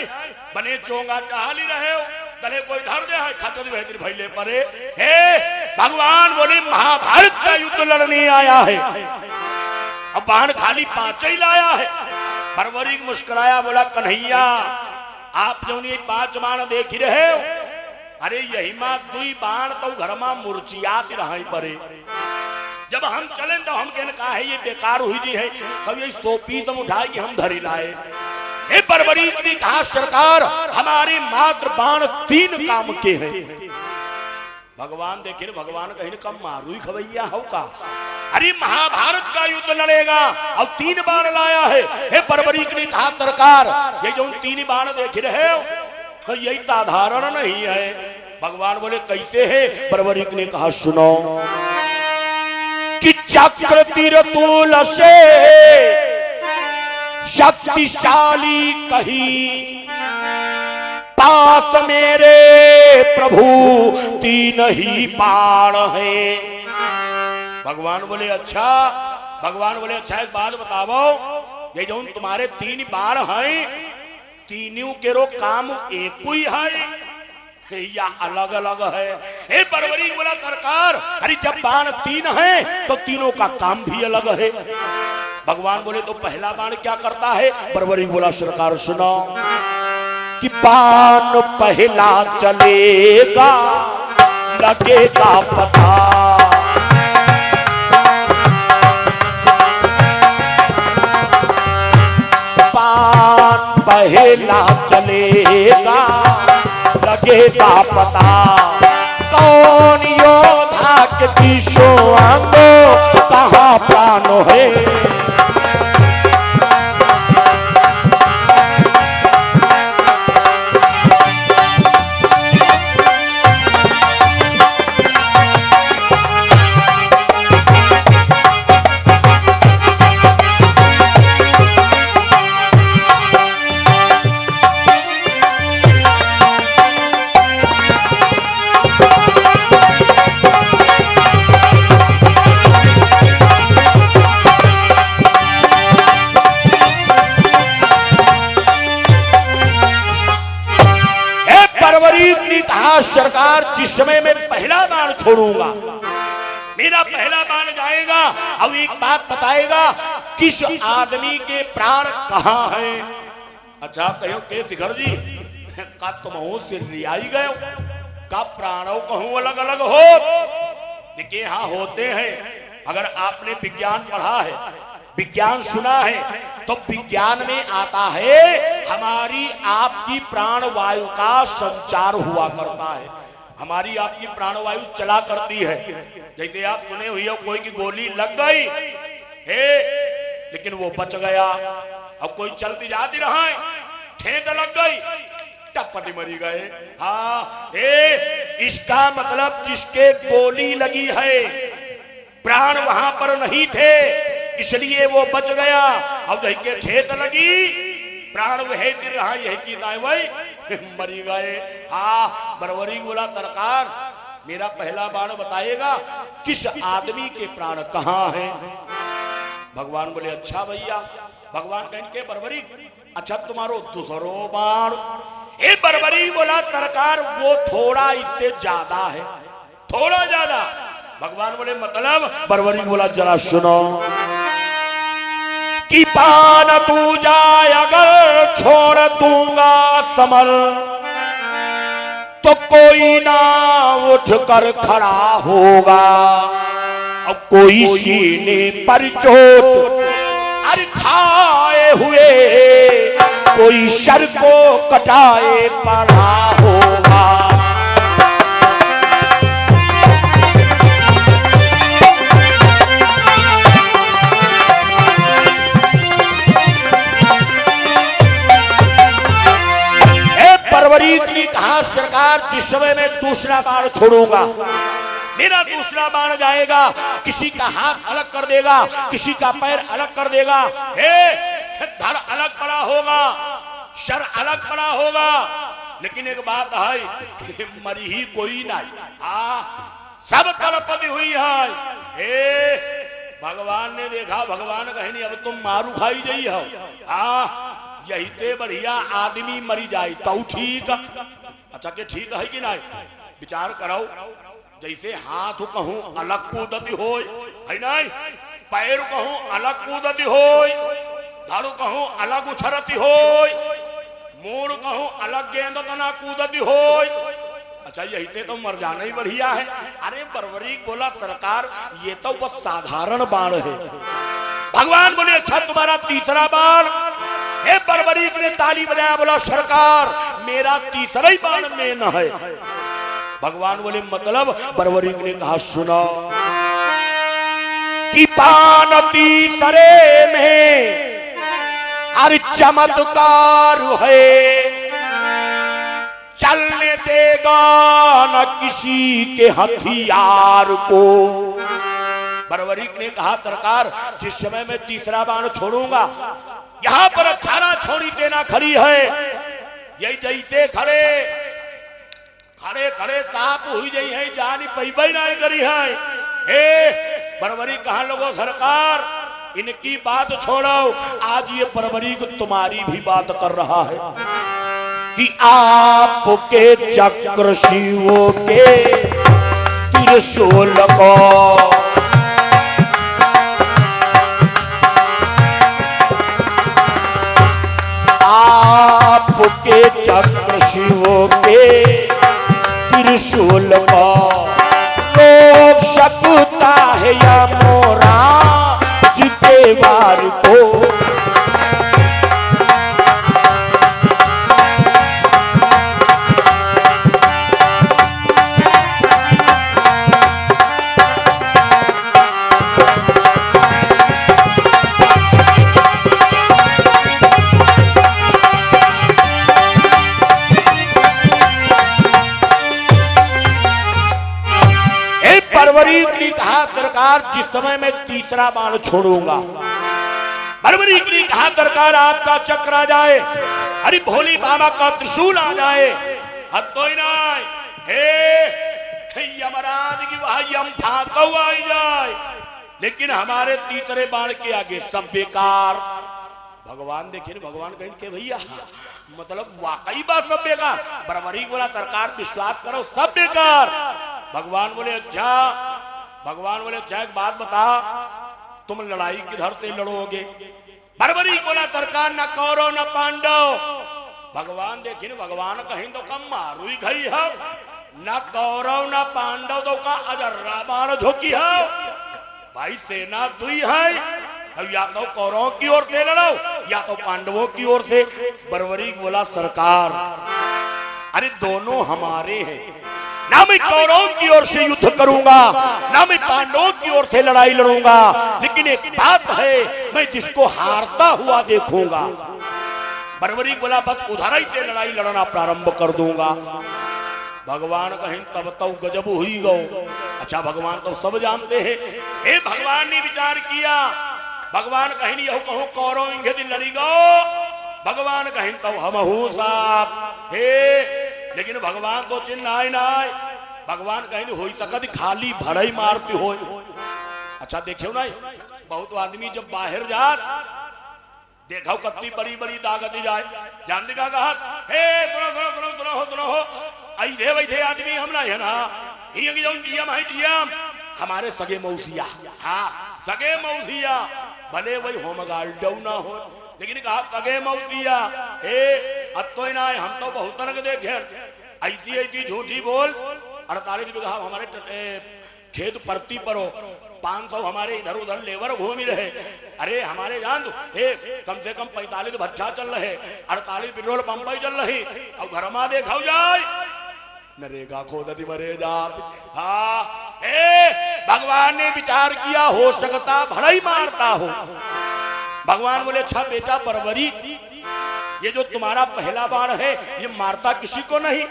A: बने चोंगा कहाली रहे हो, तले कोई धर दे है खतर बेहतर भाई ले परे। हे भगवान बोले महाभारत का युद्ध लड़ने आया है, अब बाण खाली 5 ही लाया है। परवरीक मुस्कुराया, बोला कन्हैया आप जो ये 5 बाण देख ही रहे हो, अरे यही मां 2 बाण तो घर में मुरचियात रहा परे, जब हम चले तो हम कहने कहा है ये बेकार हुई जी है, कब ये सोपी तुम उठाए कि हम धरी लाए। हे परवरीक ने कहा सरकार हमारे मात्र बाण 3 काम के हैं। भगवान देखे भगवान कहीं कम मारू ही खवैया हो का, अरे महाभारत का युद्ध लड़ेगा, अब 3 बाण लाया है। हे परवरीक ने कहा सरकार ये जो 3 बाण देख रहे हो यही साधारण नहीं है। भगवान बोले कैसे है? परवरीक ने कहा सुनो कि चक्र तीर तूल से शक्तिशाली कही, पास मेरे प्रभु 3 ही बाण है। भगवान बोले अच्छा, भगवान बोले अच्छा एक बात बताओ, ये जो तुम्हारे 3 बाण हैं, तीनों के रो काम एक ही है या अलग अलग है? हे परवरीक बोला सरकार अरे जब बाण 3 हैं तो तीनों का काम भी अलग है। भगवान बोले तो पहला बाण क्या करता है? परवरीक बोला सरकार सुनो कि बाण पहला चलेगा लगेगा पता, बाण पहला चलेगा लगेगा पता, कौन योद्धा के पीछो आंगो कहाँ प्राण है। सरकार जिस समय मैं पहला बाण छोड़ूंगा, मेरा पहला बाण जाएगा, अब एक बात बताएगा किस आदमी के प्राण कहाँ हैं। अच्छा कहो के शिखर जी का तुम से रियाई गए का प्राणों कहूं अलग अलग हो? देखिए हाँ होते हैं, अगर आपने विज्ञान पढ़ा है, विज्ञान सुना है, तो विज्ञान में आता है हमारी आपकी प्राणवायु का संचार हुआ करता है, हमारी आपकी प्राणवायु चला करती है। जैसे आप सुने हुई हो कोई की गोली लग गई है लेकिन वो बच गया, अब कोई चलती जाती रहा है ठेक लग गई टप्पटी मरी गए। हाँ इसका मतलब जिसके गोली लगी है प्राण वहां पर नहीं थे इसलिए वो बच गया, अब के ठेत लगी प्राण वह गिर रहा यही की वही मरी गए। हाँ परवरीक बोला सरकार मेरा पहला बाण बताएगा किस आदमी के प्राण कहाँ हैं। भगवान बोले अच्छा भैया, भगवान कहें के परवरीक अच्छा तुम्हारो दूसरो बाण? ए परवरीक बोला सरकार वो थोड़ा इससे ज्यादा है, थोड़ा ज्यादा। भगवान बोले मतलब? परवरीक बोला जरा सुनो कि पान तू जाए अगर छोड़ दूंगा समर तो कोई ना उठ कर खड़ा होगा, अब कोई सीने पर चोट अरे कोई सर को कटाए पड़ा होगा। परवरीक ने कहा सरकार जिस समय मैं दूसरा बाण छोड़ूंगा, मेरा दूसरा बाण जाएगा, किसी का हाथ अलग कर देगा, किसी का पैर अलग कर देगा, धड़ अलग पड़ा होगा, सर अलग पड़ा होगा। लेकिन एक बात है, मरी ही कोई नहीं, सब तड़पती हुई है। भगवान ने देखा, भगवान कहे नहीं अब तुम मारू खाई गई हो, यही ते बढ़िया आदमी मरी जाए तो ठीक। अच्छा के ठीक है कि नहीं, विचार करो। जैसे हाथ कहूं अलग कूदती हो, है नहीं, पैर कहूं अलग कूदती हो, धाड़ू कहूं अलग उछरती हो, मोड़ कहूं अलग गेंद तना कूदती हो। अच्छा यही ते तो मर जाना ही बढ़िया है। अरे परवरीक बोला सरकार ये तो बस साधारण बाण है। भगवान बोले अच्छा तुम्हारा तीसरा बाण। हे परवरीक ने ताली बजाया, बोला सरकार मेरा तीसरा ही बाण में न है। भगवान बोले मतलब? परवरीक ने कहा सुनो कि पान तीसरे में हर चमत्कार है, चलने देगा न किसी के हथियार को। परवरीक ने कहा सरकार जिस समय मैं तीसरा बाण छोड़ूंगा, यहाँ पर 18 छोड़ी देना खड़ी है, यही जैसे खड़े खड़े खड़े ताप हुई गई है, जानी पैबई नहीं करी है। हे परवरीक कहा लोगों सरकार इनकी बात छोड़ो, आज ये परवरीक तुम्हारी भी बात कर रहा है कि आपके चक्र शिवों के त्रिशूल को आपके चक्र शिवों के त्रिशूल को लोग सकता है या मोरा जिते वार को। परवरीक ने कहा सरकार जिस समय मैं तीसरा बाण छोड़ूंगा, परवरीक ने कहा सरकार आपका चक्र आ जाए, हरि भोली बाबा का त्रिशूल आ जाए, हतो ही नहीं, हे यमराज की वह यम फाका हुआ ही जाए, लेकिन हमारे तीसरे बाण के आगे सब बेकार। भगवान देखिए, भगवान कहें के भैया मतलब वाकई बात सब बेकार। परवरीक बोला सरकार विश्वास करो सब बेकार। भगवान बोले अच्छा, भगवान बोले अच्छा एक बात बता, तुम लड़ाई किधर से लड़ोगे? परवरीक बोला सरकार न कौरव न पांडव। भगवान देखिए, भगवान कहीं तो कम मारू ही गई है, न कौरव न पांडव तो का अजर्रा बाण झोंकी है। भाई सेना दुई है, अब या तो कौरवों की ओर से लड़ो या तो पांडवों की ओर से। परवरीक बोला सरकार अरे दोनों हमारे हैं, ना मैं कौरवों की ओर से युद्ध करूंगा ना मैं पांडवों की ओर से लड़ाई लड़ूंगा, लेकिन एक बात है मैं जिसको हारता हुआ देखूंगा। परवरीक बोला बस उधर ही से लड़ाई लड़ना प्रारंभ कर दूंगा। भगवान कहें तब तो गजब हुई गो। अच्छा भगवान तो सब जानते हैं। हे भगवान ने विचार किया, भगवान कहीं नहीं कहो कौरव इंगे दिन लड़ी गो, भगवान कहीं तो हम साहब हे, लेकिन भगवान तो चिन्ह आए ना, भगवान कहीं हुई तक खाली भड़ई मारती हो। अच्छा देखियो ना, बहुत आदमी जब बाहर जा देखो कत्ती बड़ी बड़ी ताकत जाए, जानते का कहा हे सुनो सुनो सुनो सुनो सुनो हो ऐसे वैसे आदमी हम ना है ना, हमारे सगे मौसिया, हाँ सगे मौसिया भले वही होम गार्ड ना हो, लेकिन कहा सगे मौसिया हे अतो ना हम तो बहुत तरह देखे ऐसी ऐसी झूठी बोल 48 बीघा हमारे खेत परती पर हो 500 हमारे इधर उधर लेबर घूम रहे। अरे हमारे जान दो कम से कम 45 भच्छा चल रहे, 48 पेट्रोल पंप ही चल रही, अब घर में देखा जाए नरेगा खोदती मरे जा। हाँ भगवान ने विचार किया हो सकता भला ही मारता हो। भगवान बोले अच्छा बेटा परवरी, ये जो तुम्हारा पहला बाण है ये मारता किसी को नहीं।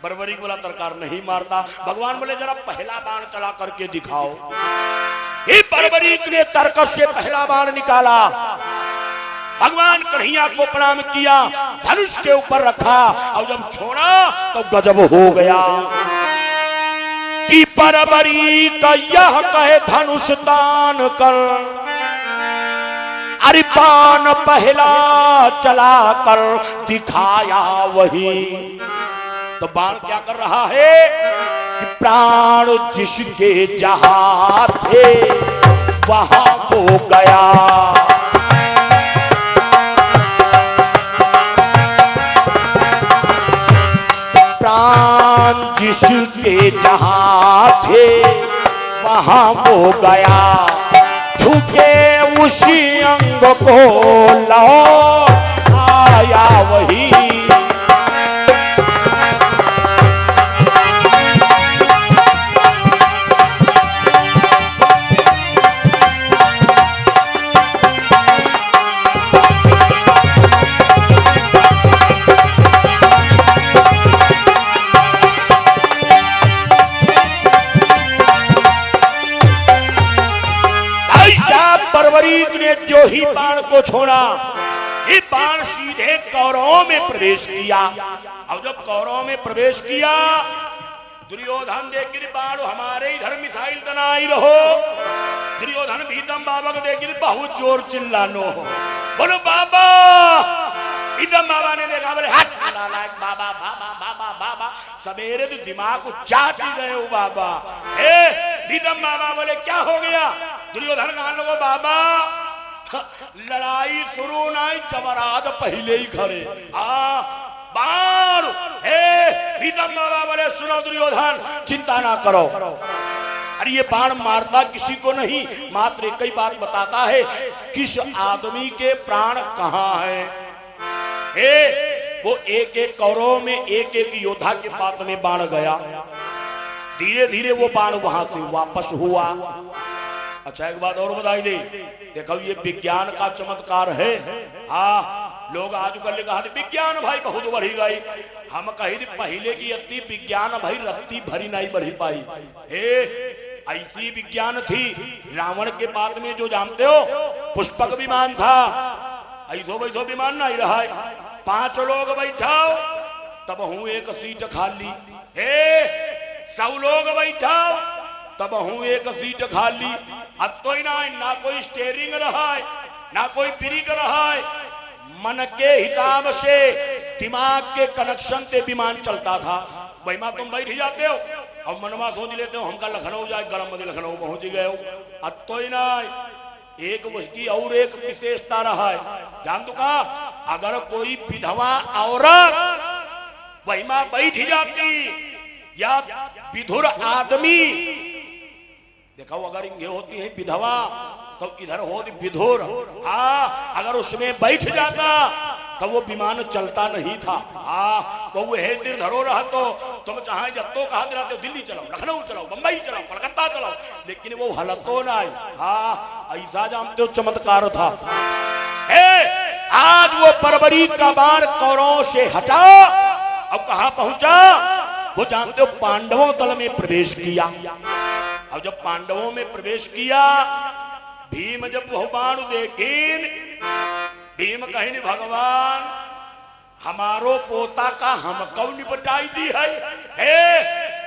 A: बरबरी बोला सरकार नहीं मारता। भगवान बोले जरा पहला बाण चला करके दिखाओ। ये बरबरी ने तर्कस से पहला बाण निकाला। भगवान कन्हैया को प्रणाम किया, धनुष के ऊपर रखा और जब छोड़ा तो गजब हो गया कि बरबरी का यह कहे धनुष दान कर, अरे बाण पहला चला कर दिखाया वही। तो बाण क्या कर रहा है कि प्राण जिसके जहां थे वहां वो गया। प्राण जिसके जहां थे वहां वो गया, छुपे उसी अंग को लौट आया वही। ने जो ही बाण को छोड़ा, ये बाण सीधे कौरवों में प्रवेश किया। अब जब कौरवों में प्रवेश किया, दुर्योधन देखिए बाण हमारे इधर मिसाइल तनाई रहो। दुर्योधन भीतम बाबा को देखिए बहुत जोर चिल्लानो हो, बोलो बाबा। भीतम बाबा ने देखा, बोले हाथ बाबा बाबा बाबा बाबा, सवेरे तो दिमाग को चाट ही गए हो बाबा। भीतम बाबा बोले क्या हो गया? दुर्योधन कान लोगो बाबा लड़ाई शुरू नहीं, जबराद पहले ही खड़े। बाण भीतम बाबा बोले सुनो दुर्योधन चिंता ना करो, अरे ये बाण मारता किसी को नहीं, मात्र एक ही बात बताता है किस आदमी के प्राण कहाँ है। वो एक एक कौरव में एक एक योद्धा के पास में बाण गया। धीरे धीरे वो बाण वहां से वापस हुआ। अच्छा एक बात और बताई दे, देखो ये विज्ञान का चमत्कार है। लोग आजकल कहा विज्ञान भाई बहुत बढ़ी गई, हम कही पहले की अति विज्ञान भाई रत्ती भरी नहीं बढ़ी पाई। ऐसी विज्ञान थी, रावण के बाद में जो जानते हो पुष्पक विमान था, ऐसो वैसो विमान नहीं रहा। 5 लोग बैठाओ तब हूं एक सीट खाली, 100 लोग बैठाओ तब हूं एक सीट खाली। अब तो ही ना कोई स्टेयरिंग रहा है, ना कोई ब्रेक रहा है, मन के हिसाब से दिमाग के कनेक्शन से विमान चलता था। भाई मां तुम बैठ जाते हो और मनवा सोच लेते हो हमका लखनऊ जाए, गरम बदे लखनऊ पहुंच गए हो। अब तो ही ना एक उसकी और एक विशेषता रहा है, जान तो कहा अगर कोई विधवा औरत वही मां बैठ जाती या विधुर आदमी, देखो अगर इंगे होती है विधवा तो इधर हो विधुर, अगर उसमें बैठ जाता तो वो विमान चलता नहीं था। तो वो है दिन धरो रहा तो तुम चाहे जब तो कहा रहते दिल्ली चलाओ, लखनऊ चलाओ, बंबई चलाओ, कलकत्ता चलाओ, लेकिन वो हलतो नहीं। ऐसा जानते हो चमत्कार था। आज वो बरबरी का बाण कौरवों से हटा, अब कहां पहुंचा वो जानते हो पांडवों दल में प्रवेश किया। अब जब पांडवों में प्रवेश किया, भीम जब वह बाण देखीन, भीम कहीं भगवान हमारो पोता का हम कौ निपटाई दी है।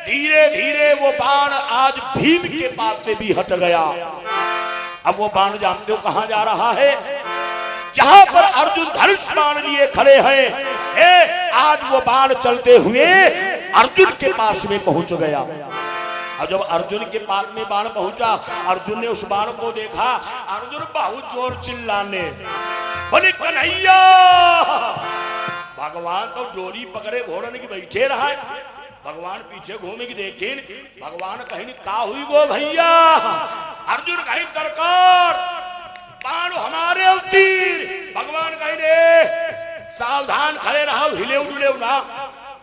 A: धीरे धीरे वो बाण आज भीम के पास से भी हट गया। अब वो बाण जानते हो कहां जा रहा है? जहां पर अर्जुन धनुष बाण लिए खड़े हैं, आज वो बाण चलते हुए अर्जुन के पास में पहुंच गया। और जब अर्जुन के पास में बाण पहुंचा, अर्जुन ने उस बाण को देखा, अर्जुन बहुत जोर चिल्लाने बोले कन्हैया। भगवान तो डोरी पकड़े घोड़न की बैठे रहा, भगवान पीछे घूमे की देखे भगवान कहीं का हुई गो भैया अर्जुन कहीं सरकार बाण हमारे अवतीर भगवान कहीं दे सावधान खड़े रहो हिले उड़े ना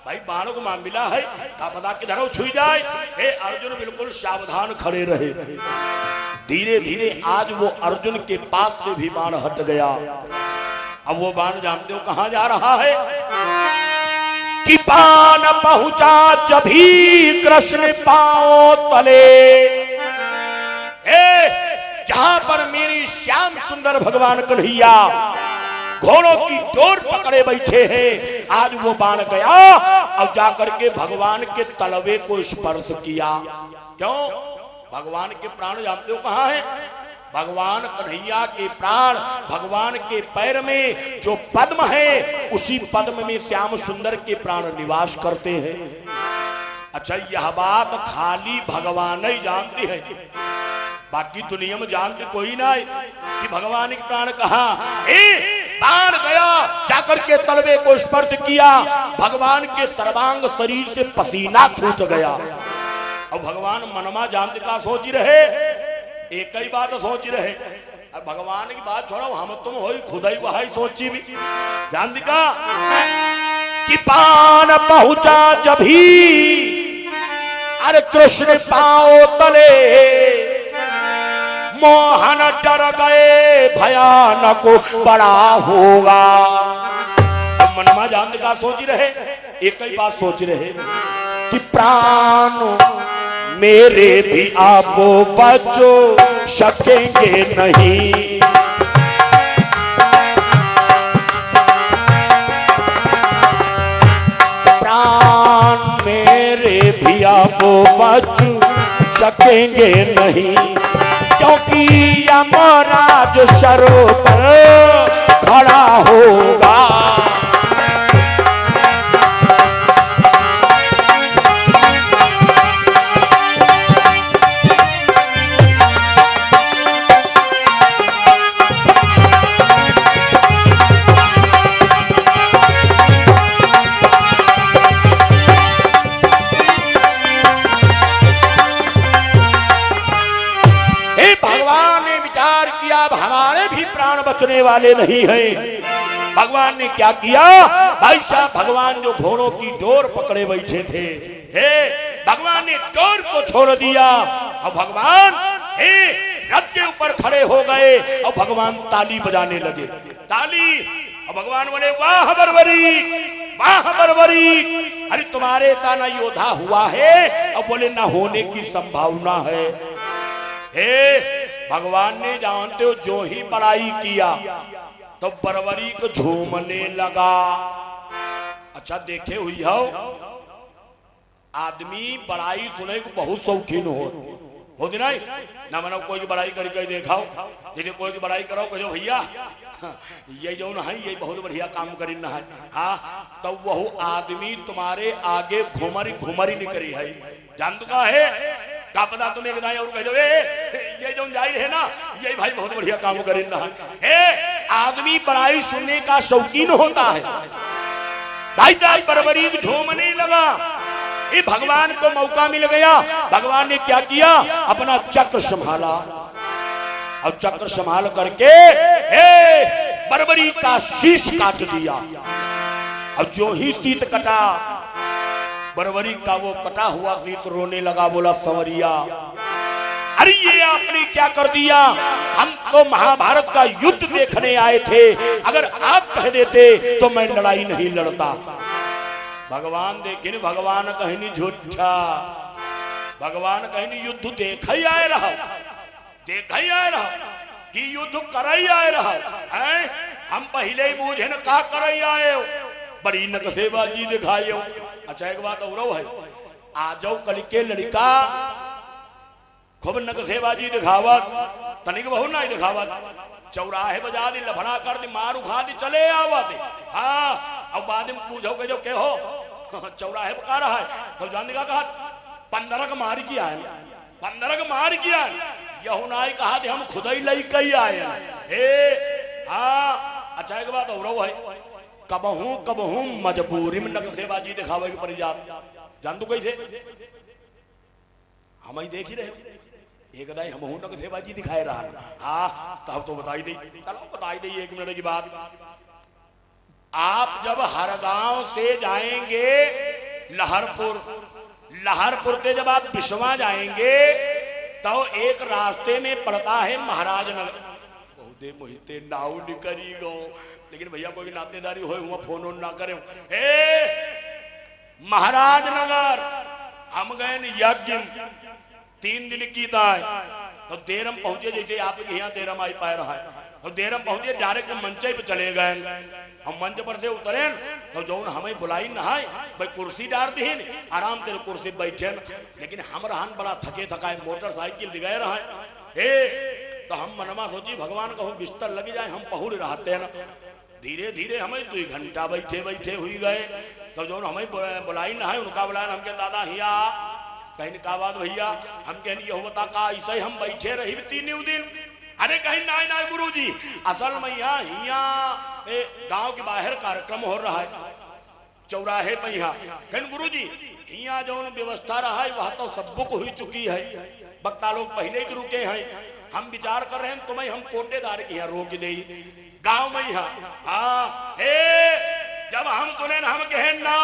A: भाई बाणों को मां मिला है का पता किधर छुई जाए हे अर्जुन बिल्कुल सावधान खड़े रहे धीरे धीरे आज वो अर्जुन के पास से भी बाण हट गया अब वो बाण जानते हो कहां जा रहा है कि बाण पहुंचा जब ही कृष्ण पांव तले जहां पर मेरी श्याम सुंदर भगवान कन्हैया घोड़ों की डोर पकड़े बैठे हैं आज वो बाण गया और जाकर के भगवान के तलवे को स्पर्श किया क्यों भगवान के प्राण जानते हो कहां है भगवान कन्हैया के प्राण भगवान के पैर में जो पद्म है उसी पद्म में श्याम सुंदर के प्राण निवास करते हैं अच्छा यह बात खाली भगवान ही जानती है बाकी दुनिया में जानते कोई ना कि भगवान के प्राण कहा बाण गया जाकर के तलवे को स्पर्श किया भगवान के सर्वांग शरीर से पसीना छूट गया अब भगवान मनमा जानते का सोच रहे एक ही बात सोच रहे अब भगवान की बात छोड़ो हम तुम हो खुद ही वही सोची भी जानते का कि बाण पहुंचा जब ही अरे कृष्ण पांव तले मोहन डर गए भयानक बड़ा होगा तो मनमा जानते का सोच रहे एक ही बात सोच रहे कि प्राण मेरे भी आपो बचो सकेंगे नहीं प्राण मेरे भी आपो बच सकेंगे नहीं क्योंकि यमराज सरों पर खड़ा होगा बचने वाले नहीं हैं भगवान ने क्या किया भाई साहब भगवान जो घोड़ों की डोर पकड़े बैठे थे हे भगवान ने डोर को छोड़ दिया और भगवान हे रथ के ऊपर खड़े हो गए और भगवान ताली बजाने लगे ताली और भगवान बोले वाह बरबरी अरे तुम्हारे ताना योद्धा हुआ है और बोले ना होने की संभावना है हे भगवान ने जानते हो जो ही बड़ाई किया तो बरबरी को झूमने लगा अच्छा देखे हुई हो आदमी बड़ाई सुने को बहुत शौकीन हो नहीं ना मनो कोई की बड़ाई करके देखाओ यदि कोई की बड़ाई करो कहो भैया ये जो ना है ये बहुत बढ़िया काम करी ना है हाँ तो वह आदमी तुम्हारे आगे घुमरी निकली है जान तो का है का पता तुम्हें बताए और कह दो ये जो जाहिर है ना ये भाई बहुत बढ़िया काम करे ना है आदमी बड़ाई सुनने का शौकीन होता है भाई साहब बरबरी झूमने लगा ये भगवान को मौका मिल गया भगवान ने क्या किया अपना चक्र संभाला और चक्र संभाल करके बरबरी का शीश काट दिया और जो ही तीत कटा बरबरी का वो कटा हुआ तीत रोने लगा बोला संवरिया अरे ये आपने क्या कर दिया हम तो महाभारत का युद्ध देखने आए थे अगर आप कह देते तो मैं लड़ाई नहीं लड़ता भगवान देखे भगवान कहीं नहीं झूठा भगवान कहीं नहीं युद्ध देखा ही आए रहा कि युद्ध कर ही आए रहा है हम पहले ही बूझे न का कर ही आए हो बड़ी नकसेबाजी दिखाई हो अच्छा एक बात और है आ जाओ कल के लड़का खूब नकसेबाजी दिखावत तनिक बहु ना दिखावत चौराहे बजा दी लफड़ा कर दी मार उखा दी चले आवत हाँ अब बाद में पूछो के जो के हो चौराहे पका रहा है तो जान का कहा 15 का मार किया है 15 का मार किया यहू ना कहा हम खुद ही लई कही आए हाँ अच्छा एक बात और है कबहू मजबूरी में नकसेबाजी दिखावे के पड़ जात जान तू कैसे हम ही देख ही रहे एक दाई हम नग सेवाजी दिखाए रहा। हाँ तब तो बताई दी, चलो बताई दी 1 मिनट की बात। आप जब हरगांव से जाएंगे लहरपुर, लहरपुर से जब आप बिशवा जाएंगे तो एक रास्ते में पड़ता है महाराजनगर। बहुते मोहिते नाव निकरी गो, लेकिन भैया कोई नातेदारी हो फोन ना करे। महाराजनगर हम गए यज्ञ 3 दिन की दाय तो देरम पहुंचे, जैसे आप यहाँ देरम आई पाए रहा है तो देरम पहुंचे डायरेक्ट मंचे पे चले गए। हम मंच पर से उतरे तो जौन हमें बुलाई नहाय भाई कुर्सी डाल दी आराम तेरे कुर्सी बैठे, लेकिन हम रहन बड़ा थके थकाए मोटरसाइकिल दिखाए रहा। तो हम मनमा सोची भगवान कहूँ बिस्तर लग जाए हम पहुड़ रहते हैं ना। धीरे धीरे हमें 2 घंटा बैठे बैठे हुई गए तो जो हमें बुलाई नहाय उनका बुलाया। हम कह दादा हिया कहीं का बात भैया, हम कहने ये बता का ऐसे ही हम बैठे रही 3 दिन। अरे कहीं ना ना गुरु जी असल में यहाँ गांव के बाहर कार्यक्रम हो रहा है चौराहे पे। यहाँ कहीं गुरु जी यहाँ जो व्यवस्था रहा है वह तो सब बुक हुई चुकी है, वक्ता लोग पहले ही रुके हैं। हम विचार कर रहे हैं तुम्हें हम कोटेदार के यहाँ रोक दे गांव में यहाँ। हाँ जब हम सुने हम कहे ना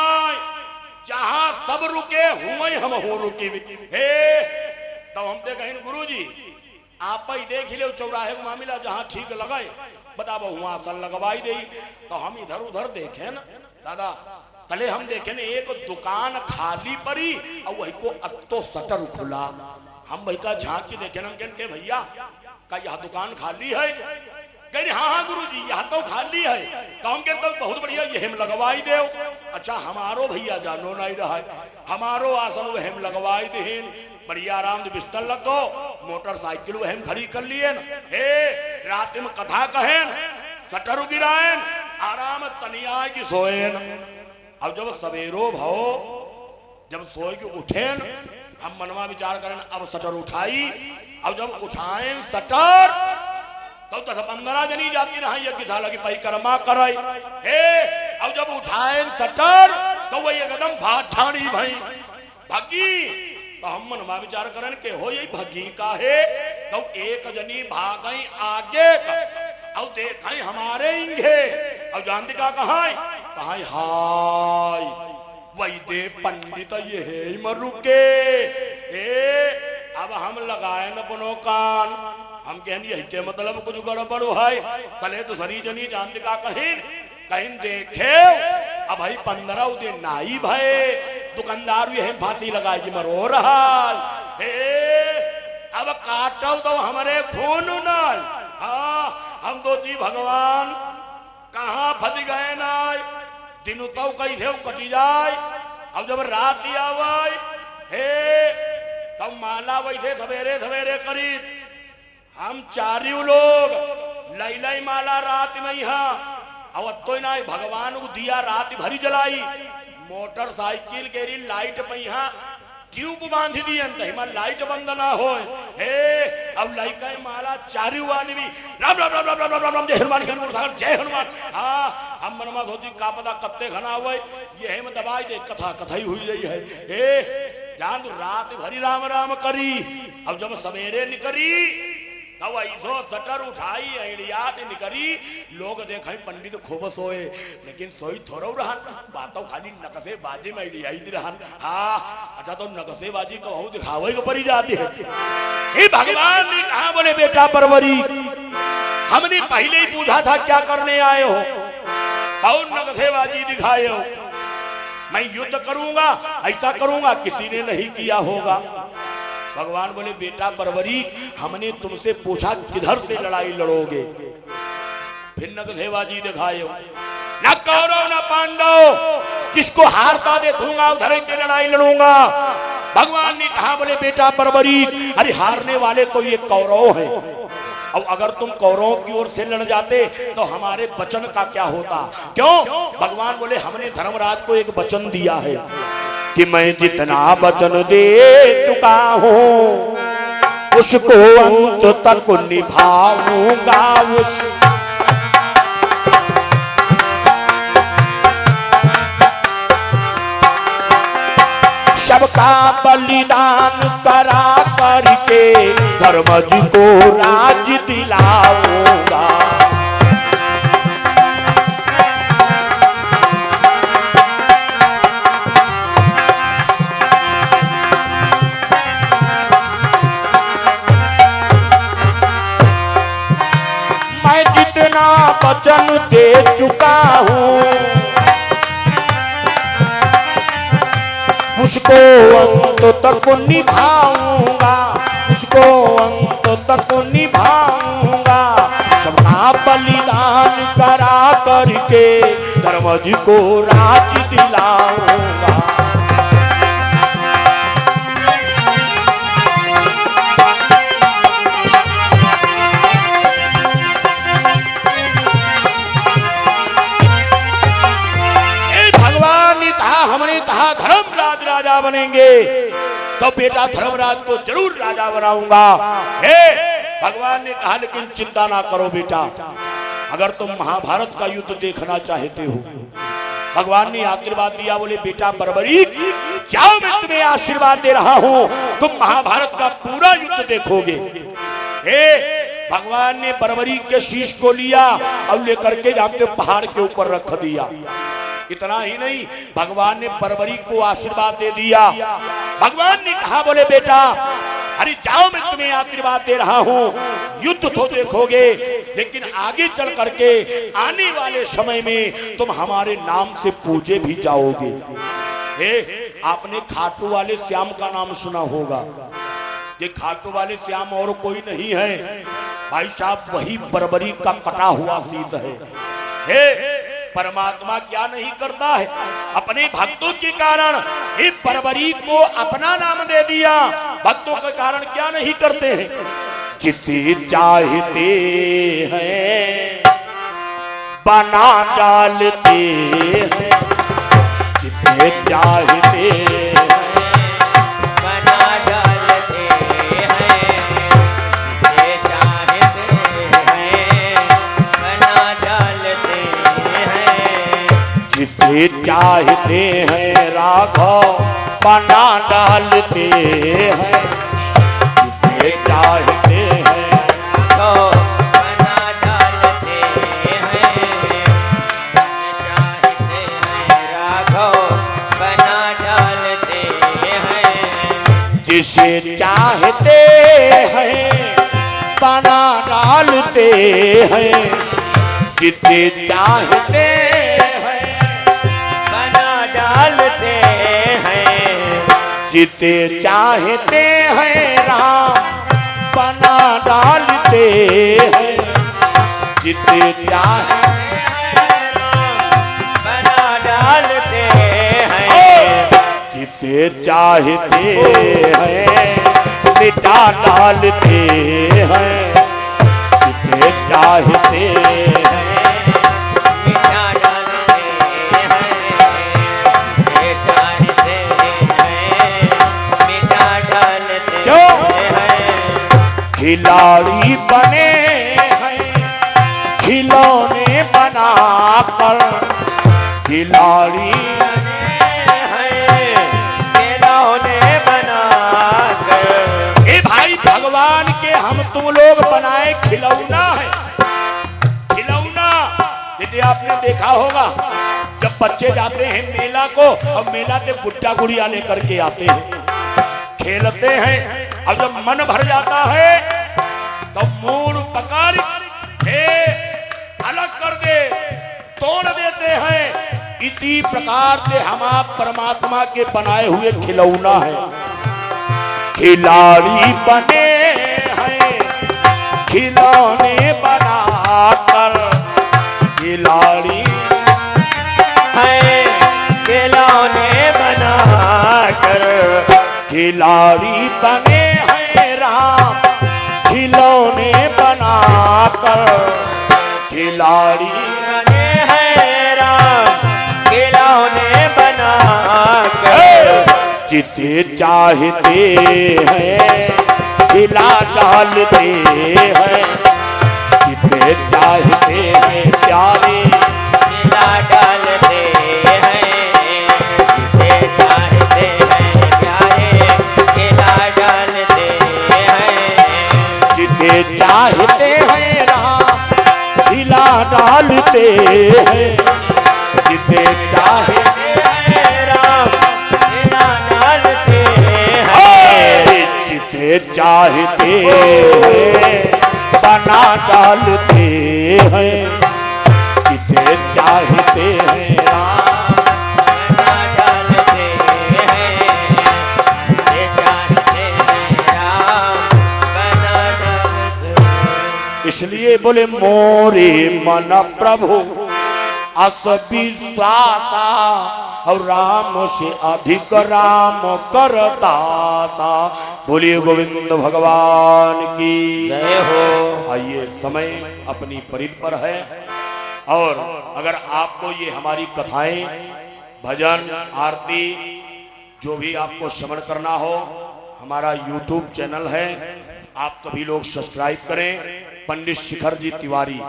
A: जहां सब रुके हुए हम हो रुके तो हम तो कहें गुरु जी आप ही देख ले चौराहे को मामला जहां ठीक लगाए बताओ वहां असल लगवाई दे। तो हम इधर उधर देखे ना दादा, पहले हम देखे ना एक दुकान खाली पड़ी और वही को अत्तो शटर खुला। हम वही का झांक के देखे ना के भैया का यह दुकान खाली है? कह हाँ हाँ गुरु जी यहाँ तो खाली है। तो हम कहते तो बहुत बढ़िया ये हम लगवाई दे। अच्छा हमारो भैया जानो नहीं रहा है, हमारो आसन वो हम लगवाई दे बढ़िया आराम से बिस्तर लगो मोटरसाइकिल वो हम खड़ी कर लिए। रात में कथा कहें शटर गिराएं आराम तनिया की सोएन। अब जब सवेरो भाव जब सोए के उठे हम मनवा विचार करें अब शटर उठाई। अब जब उठाएं शटर तो 10-15 जनी जाती रहा यज्ञ शाला की परिक्रमा कराई। अब जब उठाए शटर तो वही एकदम भाठानी भाई भागी। तो हम मनवा विचार करें के हो यही भगी का है। तो एक जनी भागई आगे और देखा हमारे इंगे और जानती का कहा हाय वही दे पंडित ये है मरु के। अब हम लगाए न बनो कान, हम कहने मतलब कुछ गड़बड़ है। कले तो सरी जनी जानते का कहीं कहीं देखे अब भाई 15 दिन नाई भाई दुकानदार ये फांसी लगाई मरो रहा। अब काटो तो हमारे खून नाल। हाँ हम तो जी भगवान कहाँ फंस गए ना दिन तो कैसे कटी जाए। अब जब रात आवाई तब माला वैसे सवेरे सवेरे करीब हम 4 लोग लाई लाई माला रात में यहाँ अब तो ना भगवान को दिया रात भरी जलाई। मोटरसाइकिल के लाइट पे यहाँ ट्यूब बांध दिए लाइट बंद ना हो। अब लड़का माला 4 वाली भी राम राम राम राम राम राम राम जय हनुमान जय हनुमान। हाँ हम मनमा सोची का पता कत्ते घना हुए ये हम दबाई दे कथा कथाई हुई रही है। जान रात भरी राम राम करी। अब जब सवेरे निकली तब ऐसो शटर उठाई अड़ियात निकली। लोग देखे पंडित खूब सोए लेकिन सोई थोड़ा रहन बातों खाली नकसे बाजी में अड़ियाई रहन। हाँ अच्छा तो नकसे बाजी कहूँ दिखावे को पड़ी जाती है। हे भगवान ने कहा बोले बेटा परवरी हमने पहले ही पूछा था क्या करने आए हो और नकसे बाजी दिखाए हो। मैं युद्ध करूंगा ऐसा करूंगा किसी ने नहीं किया होगा। भगवान बोले बेटा परवरी हमने तुमसे पूछा किधर से लड़ाई लड़ोगे। फिर नगसेबाजी दिखाए न कौरव न पांडव किसको हारता देखूंगा उधर से लड़ाई लड़ूंगा। भगवान ने कहा बोले बेटा परवरी अरे हारने वाले तो ये कौरव हैं। अब अगर तुम कौरवों की ओर से लड़ जाते तो हमारे वचन का क्या होता। क्यों भगवान बोले हमने धर्मराज को एक वचन दिया है कि मैं जितना वचन दे चुका हूं उसको अंत तक निभाऊंगा। सबका बलिदान करा करके धर्मज को राज दिलाऊंगा। मैं जितना वचन दे चुका हूँ उसको अंत तक निभाऊंगा, उसको अंत तक निभाऊंगा। सबका बलिदान करा करके धर्मज को राज दिलाऊंगा। हमने कहा धर्मराज राजा बनेंगे तो बेटा धर्मराज को जरूर राजा बनाऊंगा। भगवान ने कहा लेकिन चिंता ना करो बेटा, अगर तुम महाभारत का युद्ध देखना चाहते हो, भगवान ने आशीर्वाद दिया, बोले बेटा बर्बरीक जाओ, मैं तुम्हें आशीर्वाद दे रहा हूं, तुम महाभारत का पूरा युद्ध देखोगे। भगवान ने बर्बरीक के शीश को लिया और लेकर के जाके पहाड़ के ऊपर रख दिया। इतना ही नहीं, भगवान ने बर्बरीक को आशीर्वाद दे दिया। भगवान ने कहा बोले बेटा अरे जाओ, मैं तुम्हें आशीर्वाद दे रहा हूं, युद्ध तो देखोगे लेकिन आगे चल करके आने वाले समय में तुम हमारे नाम से पूजे भी जाओगे। आपने खाटू वाले श्याम का नाम सुना होगा। ये खाटू वाले श्याम और कोई नहीं है भाई साहब, वही बर्बरीक का कटा हुआ सीत है। परमात्मा क्या नहीं करता है, अपने भक्तों के कारण इस बर्बरीक को अपना नाम दे दिया। भक्तों के कारण क्या नहीं करते हैं, जिसे चाहते हैं बना डालते हैं, जिसे चाहते हैं
B: बना डालते हैं, जिसे चाहते हैं बना डालते हैं,
A: जिसे चाहते हैं राघव बना डालते हैं, जिसे चाहते हैं
B: तो बना डालते हैं, चाहते हैं राघव बना डालते हैं,
A: जिसे चाहते हैं बना डालते हैं, जिसे चाहते हैं
B: बना डालते हैं,
A: जिसे चाहते हैं राम बना डालते हैं, जिसे चाहते
B: बना डालते हैं,
A: जिसे चाहते हैं मिटा डालते हैं, जिसे चाहते हैं
B: मिटा डालते हैं, जिसे चाहते हैं मिटा डालते
A: क्यों?
B: हैं,
A: खिलाड़ी बने हैं खिलौने बनाकर, खिलाड़ी
B: खिलौने बनाकर।
A: ए भाई भगवान के हम तुम लोग बनाए खिलौना है, खिलौना। यदि आपने देखा होगा जब बच्चे जाते हैं मेला को, और मेला से गुड्डा गुड़िया लेकर के आते हैं, खेलते हैं, और जब मन भर जाता है तो मूड पकड़ के अलग कर दे, तोड़ देते हैं। इसी प्रकार से हम आप परमात्मा के बनाए हुए खिलौना है। खिलाड़ी बने हैं खिलौने बनाकर, खिलाड़ी
B: है खिलौने बनाकर,
A: खिलाड़ी बने हैं राम खिलौने बनाकर, खिलाड़ी
B: बने हैं राम खिलौने बनाकर।
A: जिसे चाहते हैं खिला डालते हैं, जिसे चाहते हैं प्यारे
B: खिला डालते हैं, जिसे चाहते हैं प्यारे
A: डालते हैं, जिसे चाहे
B: राम लीला डालते हैं,
A: जिसे चाहते हैं बना डालते हैं, जिसे चाहते हैं राम
B: बना डालते हैं, जिसे चाहते हैं राम बना डालते हैं।
A: इसलिए बोले मोरे मन प्रभु अस विश्वासा, और राम से अधिक राम करतासा। बोलिए गोविंद भगवान की
B: जय हो।
A: आइए, समय अपनी परिधि पर है, और अगर आपको ये हमारी कथाएं, भजन, आरती जो भी आपको श्रवण करना हो, हमारा YouTube चैनल है, आप सभी लोग सब्सक्राइब करें। पंडित शिखर जी तिवारी,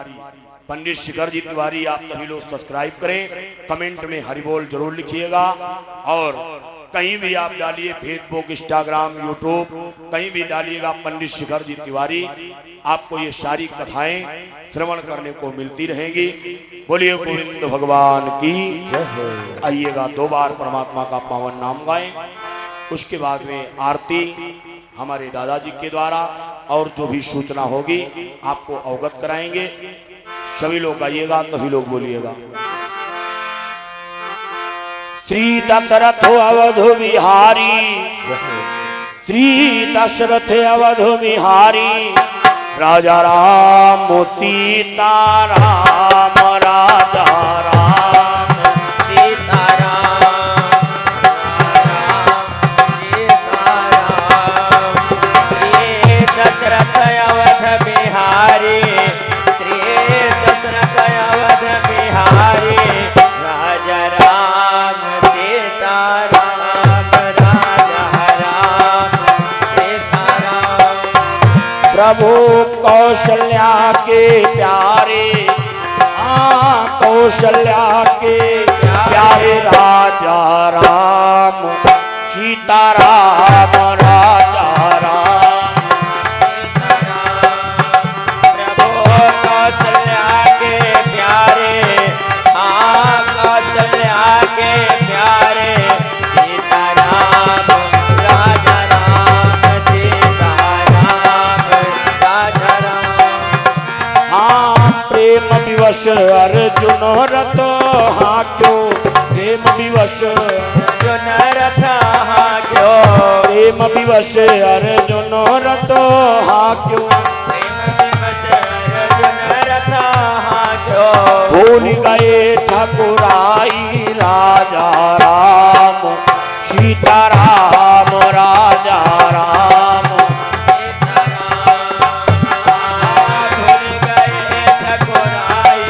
A: पंडित शिखर जी तिवारी आप सभी लोग सब्सक्राइब करें। कमेंट में हरि बोल जरूर लिखिएगा, और कहीं भी आप डालिए, फेसबुक, इंस्टाग्राम, यूट्यूब, कहीं भी डालिएगा पंडित शिखर जी तिवारी, आपको ये सारी कथाएं श्रवण करने को मिलती रहेंगी। बोलिए गोविंद भगवान की। आइएगा, 2 बार परमात्मा का पावन नाम गाएं, उसके बाद में आरती हमारे दादाजी के द्वारा और जो भी सूचना होगी आपको अवगत कराएंगे। सभी लोग आइएगा, सभी लोग बोलिएगा। श्री दशरथ अवधु बिहारी, श्री दशरथ अवधु बिहारी, राजा राम सीता राम, राजा राम
B: सीता राम, सीता राम। श्री दशरथ अवध बिहारी, श्री दशरथ अवध बिहारी, राजा राम सीता राम, राजा राम सीता राम।
A: प्रभु कौशल्या के प्यारे, कौशल्या के प्यारे, राजा राम सीता राम, राजा राम
B: प्रभु कौशल्या के प्यारे, कौशल्या के प्यारे, सीता राम, राजा राम सीता राम, राजा राम।
A: प्रेम विवश अर्जुन रथ, क्यों प्रेम विवश
B: अर्जुन रथ क्यों,
A: प्रेम विवश अर्जुन रथ क्यों,
B: प्रेम विवश अर्जुन रथ क्यों,
A: भूल गए ठकुराई, राजा राम सीता राम, राजा राम
B: भूल गए ठकुराई,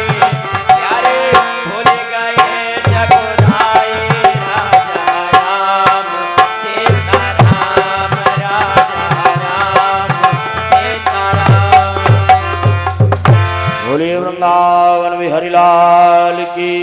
B: प्यारे भूल गए ठकुराई, राजा राम सीता राम, राजा राम सीता राम।
A: बोले वृंदावन बिहारी लाल की।